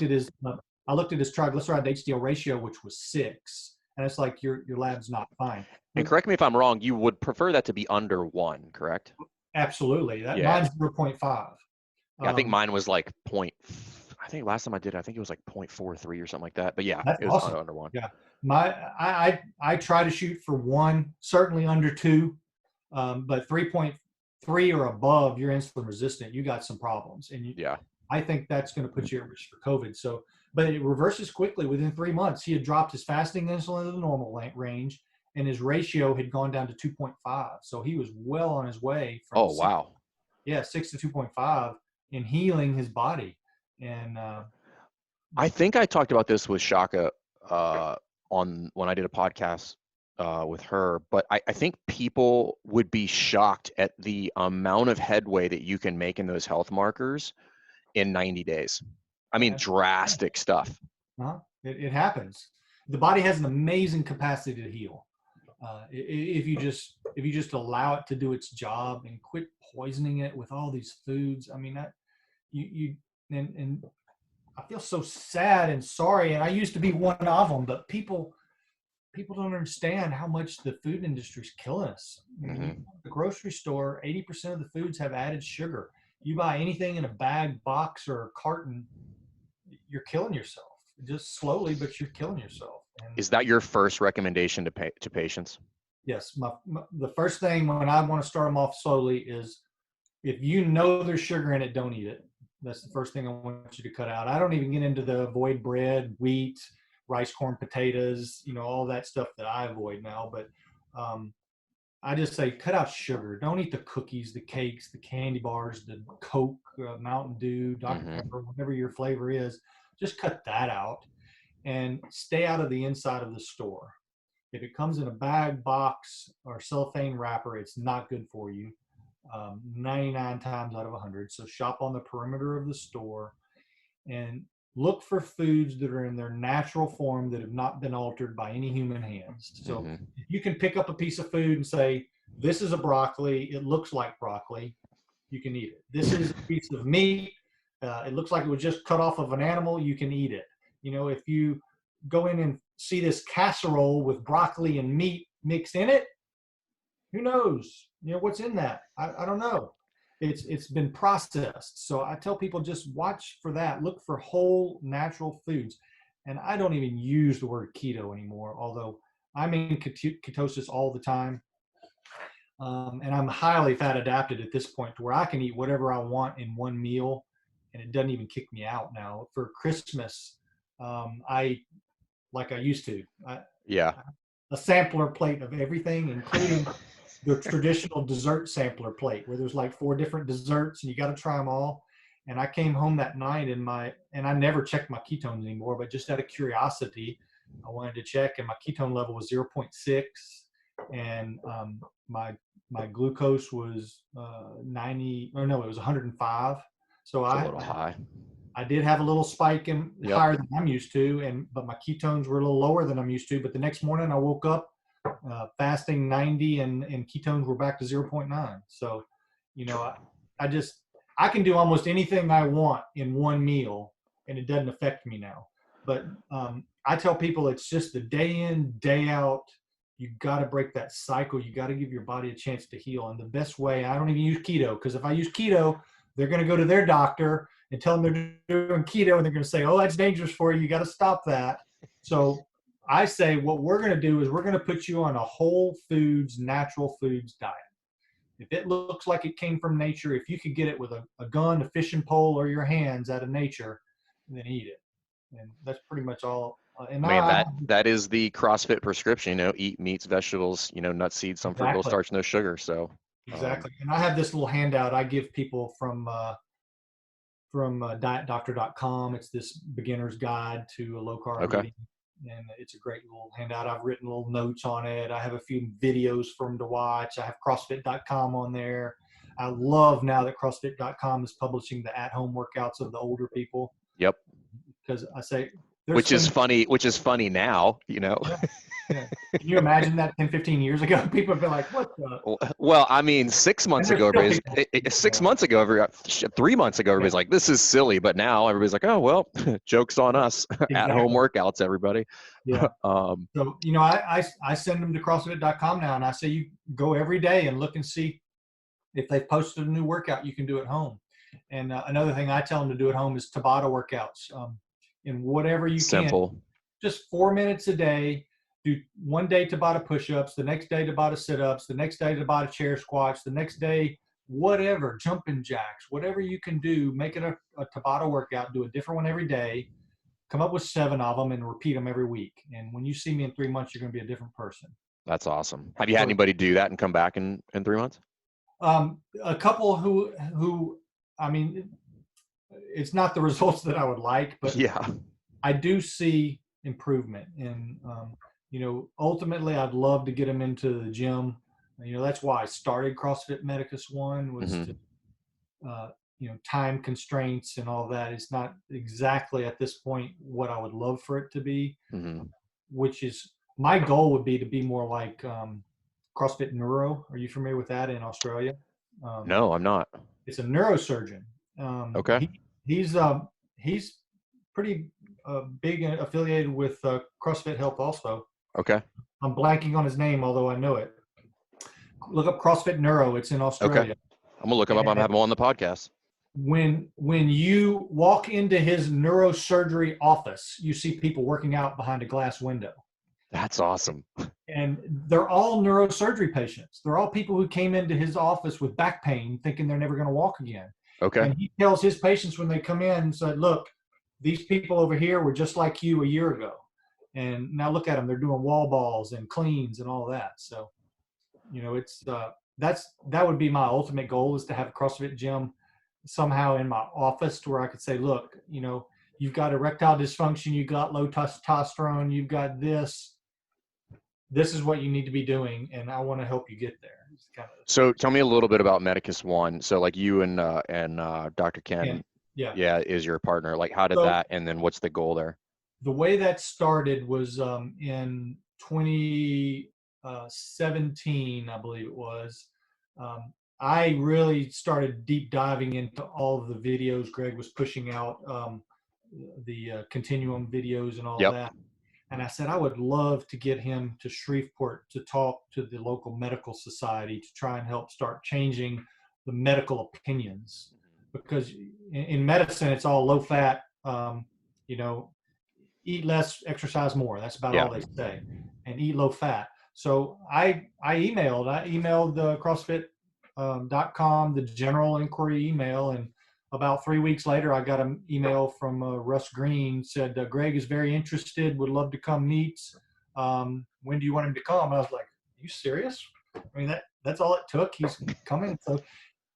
I looked at his triglyceride to HDL ratio, which was 6, and it's like your lab's not fine. And correct me if I'm wrong, you would prefer that to be under 1, correct? Absolutely. Mine's 0.5. Yeah, I think mine was like I think last time I did, I think it was like 0.43 or something like that. But yeah, that's it was awesome. under 1. Yeah, I try to shoot for 1, certainly under 2, but 3.3 or above, you're insulin resistant. You got some problems, and I think that's going to put you at risk for COVID. So, but it reverses quickly. Within 3 months, he had dropped his fasting insulin to the normal range, and his ratio had gone down to 2.5. So he was well on his way from 6 to 2.5 in healing his body. And I think I talked about this with Shaka on when I did a podcast with her, but I think people would be shocked at the amount of headway that you can make in those health markers in 90 days. I mean, drastic stuff. It happens. The body has an amazing capacity to heal. If you just allow it to do its job and quit poisoning it with all these foods. I mean, that and I feel so sad and sorry. And I used to be one of them, but people don't understand how much the food industry is killing us. Mm-hmm. The grocery store, 80% of the foods have added sugar. You buy anything in a bag, box, or a carton, you're killing yourself. Just slowly, but you're killing yourself. And is that your first recommendation to patients? Yes. The first thing when I want to start them off slowly is, if you know there's sugar in it, don't eat it. That's the first thing I want you to cut out. I don't even get into the avoid bread, wheat, rice, corn, potatoes, all that stuff that I avoid now. But I just say cut out sugar. Don't eat the cookies, the cakes, the candy bars, the Coke, Mountain Dew, Dr. Pepper, whatever your flavor is. Just cut that out and stay out of the inside of the store. If it comes in a bag, box, or cellophane wrapper, it's not good for you. 99 times out of 100. So shop on the perimeter of the store and look for foods that are in their natural form that have not been altered by any human hands. So if you can pick up a piece of food and say, this is a broccoli, it looks like broccoli, you can eat it. This is a piece of meat, it looks like it was just cut off of an animal, you can eat it. If you go in and see this casserole with broccoli and meat mixed in it, who knows? What's in that? I don't know. It's been processed. So I tell people, just watch for that. Look for whole natural foods. And I don't even use the word keto anymore, although I'm in ketosis all the time. And I'm highly fat adapted at this point to where I can eat whatever I want in one meal, and it doesn't even kick me out now. For Christmas, like I used to. A sampler plate of everything, including the traditional dessert sampler plate, where there's like 4 different desserts and you got to try them all. And I came home that night and I never checked my ketones anymore, but just out of curiosity, I wanted to check, and my ketone level was 0.6, and my glucose was 90, or no, it was 105. So it's a little high. I did have a little spike in higher than I'm used to, but my ketones were a little lower than I'm used to. But the next morning I woke up fasting 90 and ketones were back to 0.9. So, I can do almost anything I want in one meal and it doesn't affect me now. But I tell people it's just the day in, day out. You got to break that cycle. You got to give your body a chance to heal. And the best way, I don't even use keto, because if I use keto, they're going to go to their doctor and tell them they're doing keto, and they're going to say, oh, that's dangerous for you. You got to stop that. So I say what we're going to do is we're going to put you on a whole foods, natural foods diet. If it looks like it came from nature, if you could get it with a gun, a fishing pole, or your hands out of nature, then eat it. And that's pretty much all. That is the CrossFit prescription, eat meats, vegetables, nuts, seeds, some fruit, low starch, no sugar. So exactly. And I have this little handout I give people from dietdoctor.com. It's this beginner's guide to a low carb eating. And it's a great little handout. I've written little notes on it. I have a few videos for them to watch. I have CrossFit.com on there. I love now that CrossFit.com is publishing the at-home workouts of the older people. Yep. Because I say, which is funny now, Yeah. Can you imagine that 10, 15 years ago? People would be like, what the? Well, I mean, 6 months ago, 6 months ago, 3 months ago, everybody's like, this is silly. But now everybody's like, oh, well, joke's on us. Exactly. At-home workouts, everybody. Yeah. So, I send them to CrossFit.com now, and I say you go every day and look and see if they've posted a new workout you can do at home. And another thing I tell them to do at home is Tabata workouts. In whatever you Simple. can. Just 4 minutes a day. Do one day Tabata push-ups, the next day Tabata sit-ups, the next day Tabata chair squats, the next day whatever, jumping jacks, whatever you can do, make it a Tabata workout, do a different one every day, come up with 7 of them and repeat them every week. And when you see me in 3 months, you're going to be a different person. That's awesome. Have you had anybody do that and come back in 3 months? A couple who, it's not the results that I would like, but Yeah. I do see improvement. And, ultimately I'd love to get him into the gym. That's why I started CrossFit Medicus One, was to, Hmm. time constraints and all that. It's not exactly at this point what I would love for it to be, Hmm. which is my goal would be to be more like CrossFit Neuro. Are you familiar with that in Australia? Um, No, I'm not. it's a neurosurgeon. Okay. He's pretty big and affiliated with CrossFit Health also. Okay. I'm blanking on his name, although I know it. Look up CrossFit Neuro. It's in Okay. Australia. I'm gonna look him up. I'm And having him on the podcast. when you walk into his neurosurgery office, you see people working out behind a glass window. That's awesome. And they're all neurosurgery patients. They're all people who came into his office with back pain thinking they're never going to walk again. Okay. And he tells his patients when they come in and said, look, these people over here were just like you a year ago. And now look at them. They're doing wall balls and cleans and all that. So, it's that would be my ultimate goal, is to have a CrossFit gym somehow in my office to where I could say, look, you've got erectile dysfunction, you've got low testosterone, you've got this is what you need to be doing, and I want to help you get there. So tell me a little bit about Medicus One. So like you and Dr. Yeah. Ken, Yeah. yeah, is your partner. Like how did So that, and then what's the goal there? the way that started was in 2017, I believe it was. I really started deep diving into all of the videos Greg was pushing out, the continuum videos and all Yep. that. And I said, I would love to get him to Shreveport to talk to the local medical society to try and help start changing the medical opinions. Because in medicine, it's all low fat, eat less, exercise more. That's about Yeah. all they say, and eat low fat. So I emailed the CrossFit.com, the general inquiry email, and about 3 weeks later, I got an email from Russ Green, said, Greg is very interested, would love to come meet. When do you want him to come? I was like, are you serious? I mean, that's all it took. He's coming. So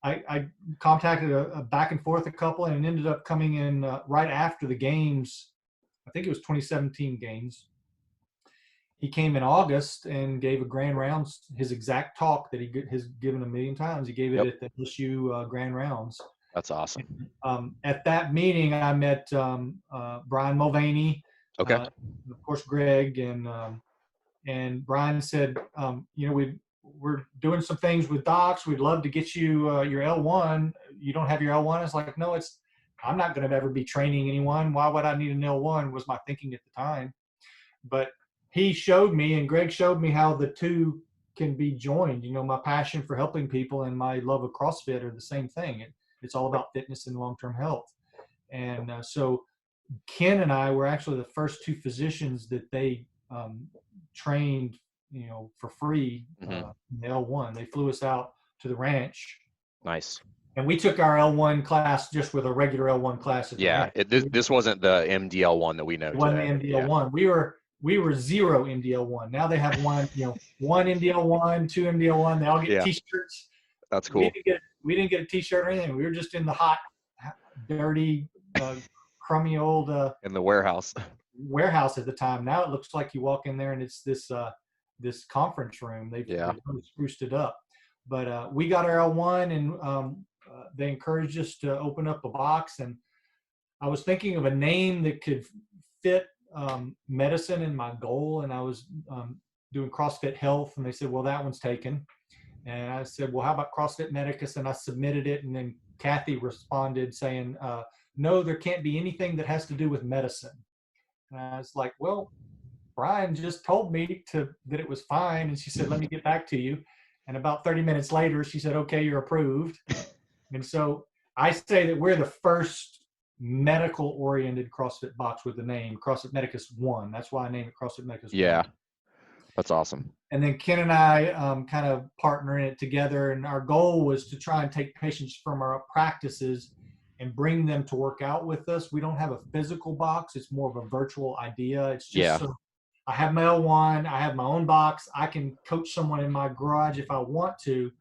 I contacted a back and forth a couple, and it ended up coming in right after the games. I think it was 2017 games. He came in August and gave a grand rounds, his exact talk that he has given a million times. He gave it Yep. at the LSU grand rounds. That's awesome. At that meeting, I met Brian Mulvaney, Okay. of course, Greg, and Brian said, we're doing some things with docs. We'd love to get you your L1. You don't have your L1? It's like, no, I'm not going to ever be training anyone. Why would I need an L1, was my thinking at the time. But he showed me, and Greg showed me, how the two can be joined. My passion for helping people and my love of CrossFit are the same thing. It's all about fitness and long-term health. And so Ken and I were actually the first two physicians that they trained, for free, in the L1. They flew us out to the ranch. Nice. And we took our L1 class just with a regular L1 class at the Yeah. ranch. This wasn't the MDL one that we know It wasn't today. the MDL1. We were zero MDL1. Now they have one MDL1, two MDL1. They all get T-shirts. That's cool. We didn't get a T-shirt or anything. We were just in the hot, dirty, crummy old in the warehouse at the time. Now it looks like you walk in there and it's this conference room. They've really spruced it up. But we got our L1, and they encouraged us to open up a box. And I was thinking of a name that could fit medicine and my goal. And I was doing CrossFit Health, and they said, well, that one's taken. And I said, well, how about CrossFit Medicus? And I submitted it. And then Kathy responded saying, no, there can't be anything that has to do with medicine. And I was like, well, Brian just told me that it was fine. And she said, let me get back to you. And about 30 minutes later, she said, okay, you're approved. And so I say that we're the first medical-oriented CrossFit box with the name CrossFit Medicus One. That's why I named it CrossFit Medicus One. Yeah, that's awesome. And then Ken and I kind of partnering it together. And our goal was to try and take patients from our practices and bring them to work out with us. We don't have a physical box. It's more of a virtual idea. It's just so I have my L1, I have my own box. I can coach someone in my garage if I want to.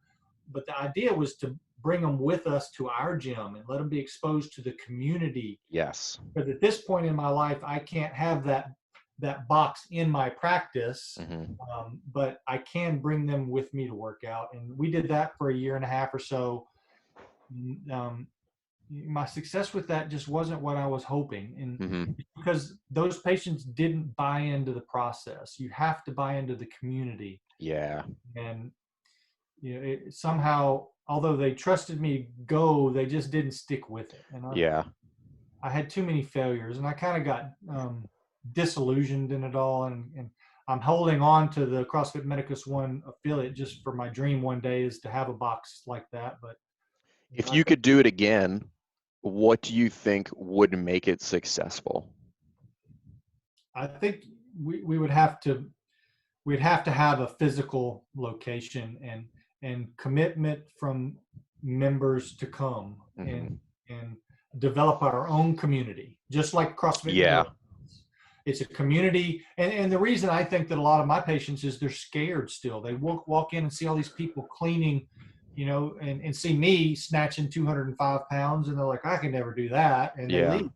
But the idea was to bring them with us to our gym and let them be exposed to the community. Yes. But at this point in my life, I can't have that box in my practice, but I can bring them with me to work out. And we did that for a year and a half or so. My success with that just wasn't what I was hoping. And because those patients didn't buy into the process. You have to buy into the community. Yeah. And somehow, although they trusted me to go, they just didn't stick with it. And I had too many failures, and I kind of got disillusioned in it all. And I'm holding on to the CrossFit Medicus One affiliate just for my dream one day is to have a box like that. But if you could do it again, what do you think would make it successful? I think we would have to have a physical location and commitment from members to come and develop our own community, just like CrossFit. Yeah. It's a community. And the reason I think that a lot of my patients is they're scared still. They walk in and see all these people cleaning, and see me snatching 205 pounds, and they're like, I can never do that. And they leave.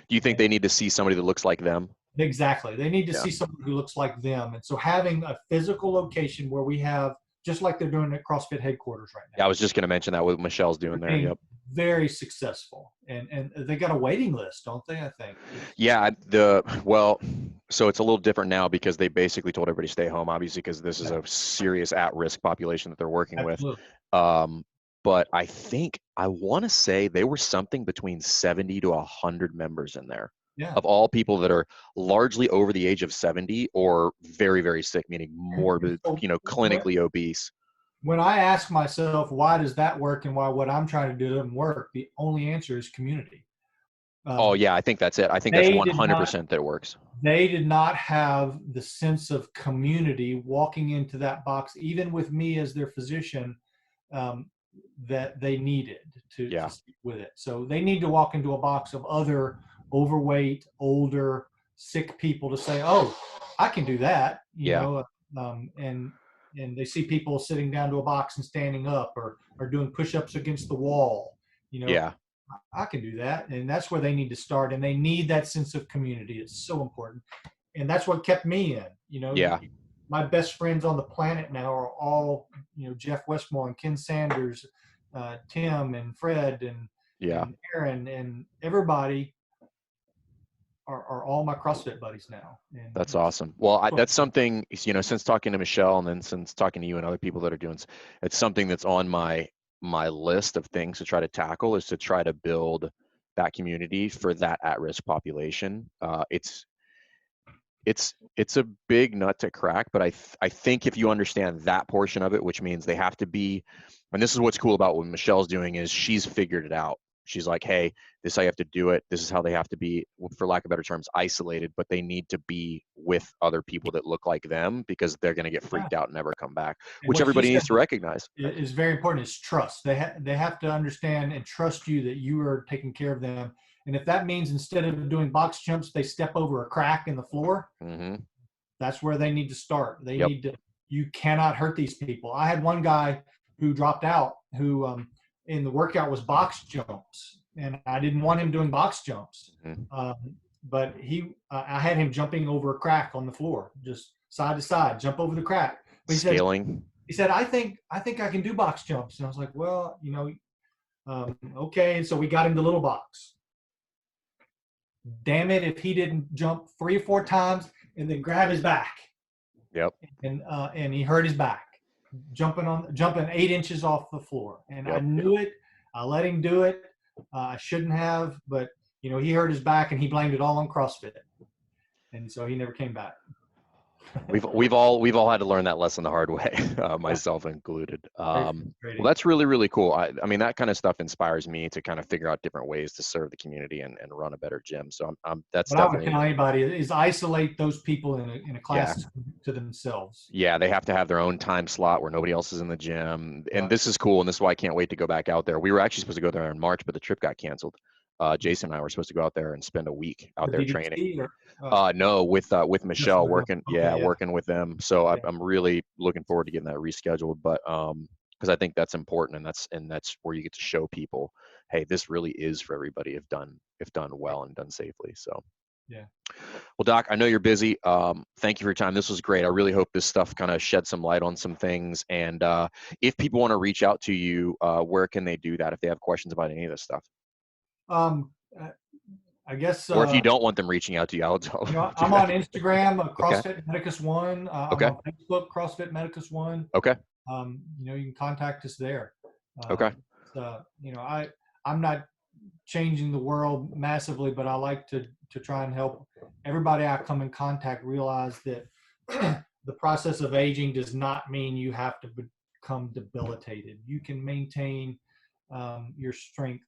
Do you think they need to see somebody that looks like them? Exactly. They need to see someone who looks like them. And so having a physical location where we have, just like they're doing at CrossFit headquarters right now. Yeah, I was just going to mention that what Michelle's doing there. Yep. Very successful. And they got a waiting list, don't they, I think? Yeah. So it's a little different now because they basically told everybody to stay home, obviously, because this is a serious at-risk population that they're working with. But I want to say they were something between 70 to 100 members in there. Yeah. Of all people that are largely over the age of 70 or very, very sick, meaning morbid, clinically obese. When I ask myself, why does that work and why what I'm trying to do doesn't work, the only answer is community. I think that's it. I think that's 100% that it works. They did not have the sense of community walking into that box, even with me as their physician, that they needed to stick with it. So they need to walk into a box of other overweight, older, sick people to say, oh, I can do that, and they see people sitting down to a box and standing up or doing push-ups against the wall, I can do that. And that's where they need to start. And they need that sense of community. It's so important. And that's what kept me in, My best friends on the planet now are all, Jeff Westmore and Ken Sanders, Tim and Fred and Aaron and everybody are all my CrossFit buddies now. And that's awesome. Well, that's something, since talking to Michelle and then since talking to you and other people that are doing, it's something that's on my list of things to try to tackle is to try to build that community for that at-risk population. It's a big nut to crack, but I think if you understand that portion of it, which means they have to be, and this is what's cool about what Michelle's doing is she's figured it out. She's like, hey, this is how you have to do it. This is how they have to be, for lack of better terms, isolated, but they need to be with other people that look like them because they're going to get freaked out and never come back, which everybody needs to recognize. It's very important is trust. They have to understand and trust you that you are taking care of them. And if that means instead of doing box jumps, they step over a crack in the floor, that's where they need to start. They need to, you cannot hurt these people. I had one guy who dropped out who, in the workout was box jumps, and I didn't want him doing box jumps. But I had him jumping over a crack on the floor, just side to side, jump over the crack. But he said, I think I can do box jumps. And I was like, well, okay. And so we got him the little box. Damn it, if he didn't jump 3 or 4 times and then grab his back. Yep. And he hurt his back. Jumping 8 inches off the floor. And I knew it. I let him do it. I shouldn't have, but he hurt his back and he blamed it all on CrossFit. And so he never came back. We've all had to learn that lesson the hard way, myself included. Well, that's really, really cool. I mean, that kind of stuff inspires me to kind of figure out different ways to serve the community and run a better gym. So that's what definitely. I would tell anybody is isolate those people in a class to themselves. Yeah, they have to have their own time slot where nobody else is in the gym. And this is cool, and this is why I can't wait to go back out there. We were actually supposed to go there in March, but the trip got canceled. Jason and I were supposed to go out there and spend a week out there training. No, with Michelle working, working with them. So I'm really looking forward to getting that rescheduled. But because I think that's important, and that's where you get to show people, hey, this really is for everybody if done well and done safely. So Yeah. well, Doc, I know you're busy. Thank you for your time. This was great. I really hope this stuff kind of shed some light on some things. And if people want to reach out to you, where can they do that if they have questions about any of this stuff? Um, I guess. Or if you don't want them reaching out to you, I'll tell. I'm on Instagram, Okay. CrossFit Medicus 1. I'm Okay. on Facebook, CrossFit Medicus 1. Okay. You can contact us there. Okay. I'm not changing the world massively, but I like to try and help everybody I come in contact realize that the process of aging does not mean you have to become debilitated. You can maintain your strength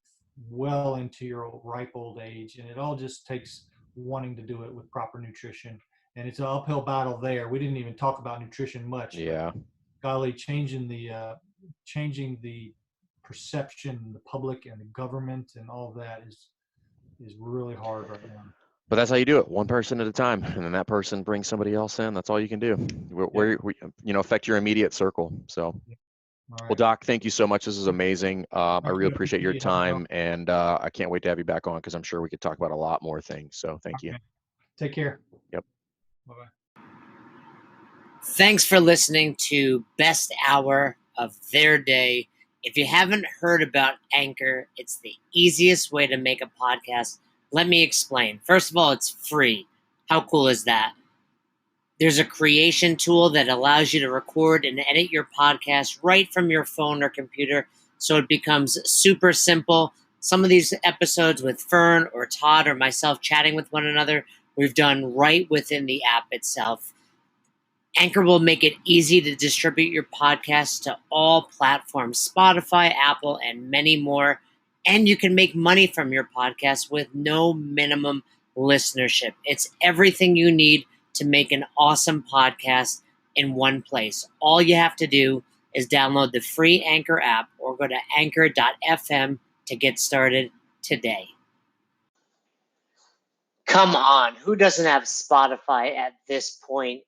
well into your ripe old age, and it all just takes wanting to do it with proper nutrition. And it's an uphill battle there. We didn't even talk about nutrition much. Yeah. Golly, changing the perception, the public and the government and all of that is really hard right now. But that's how you do it, one person at a time, and then that person brings somebody else in. That's all you can do. Where affect your immediate circle. So, right. Well, Doc, thank you so much. This is amazing. I really appreciate your time, and I can't wait to have you back on because I'm sure we could talk about a lot more things. So, thank you. Take care. Yep. Bye-bye. Thanks for listening to Best Hour of Their Day. If you haven't heard about Anchor, it's the easiest way to make a podcast. Let me explain. First of all, it's free. How cool is that? There's a creation tool that allows you to record and edit your podcast right from your phone or computer, so it becomes super simple. Some of these episodes with Fern or Todd or myself chatting with one another, we've done right within the app itself. Anchor will make it easy to distribute your podcast to all platforms, Spotify, Apple, and many more. And you can make money from your podcast with no minimum listenership. It's everything you need to make an awesome podcast in one place. All you have to do is download the free Anchor app or go to anchor.fm to get started today. Come on, who doesn't have Spotify at this point?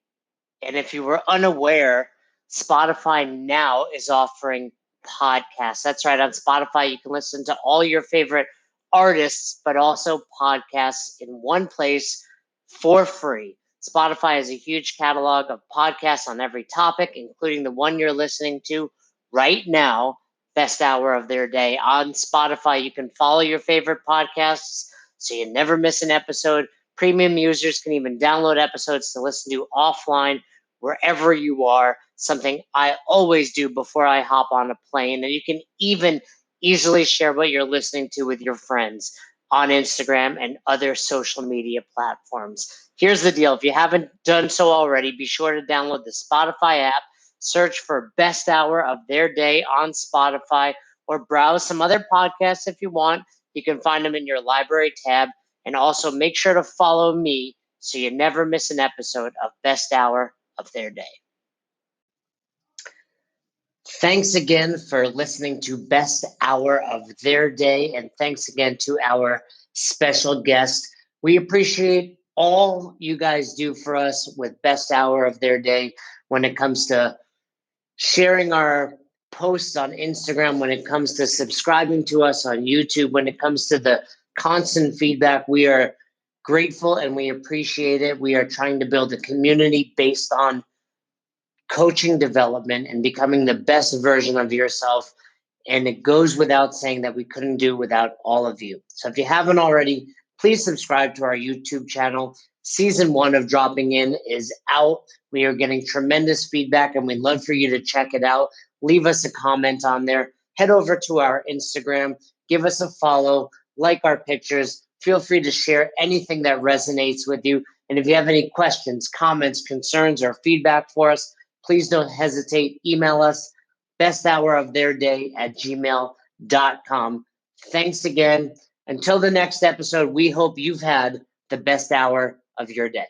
And if you were unaware, Spotify now is offering podcasts. That's right. On Spotify, you can listen to all your favorite artists, but also podcasts in one place for free. Spotify has a huge catalog of podcasts on every topic, including the one you're listening to right now, Best Hour of Their Day. On Spotify, you can follow your favorite podcasts so you never miss an episode. Premium users can even download episodes to listen to offline wherever you are, something I always do before I hop on a plane. And you can even easily share what you're listening to with your friends on Instagram and other social media platforms. Here's the deal. If you haven't done so already, be sure to download the Spotify app, search for Best Hour of Their Day on Spotify, or browse some other podcasts if you want. You can find them in your library tab. And also make sure to follow me so you never miss an episode of Best Hour of Their Day. Thanks again for listening to Best Hour of Their Day, and thanks again to our special guest. We appreciate all you guys do for us with Best Hour of Their Day when it comes to sharing our posts on Instagram, when it comes to subscribing to us on YouTube, when it comes to the constant feedback. We are grateful and we appreciate it. We are trying to build a community based on coaching development and becoming the best version of yourself. And it goes without saying that we couldn't do without all of you. So if you haven't already, please subscribe to our YouTube channel. Season 1 of Dropping In is out. We are getting tremendous feedback and we'd love for you to check it out. Leave us a comment on there. Head over to our Instagram. Give us a follow. Like our pictures. Feel free to share anything that resonates with you. And if you have any questions, comments, concerns, or feedback for us, please don't hesitate. Email us, besthouroftheirday@gmail.com. Thanks again. Until the next episode, we hope you've had the best hour of your day.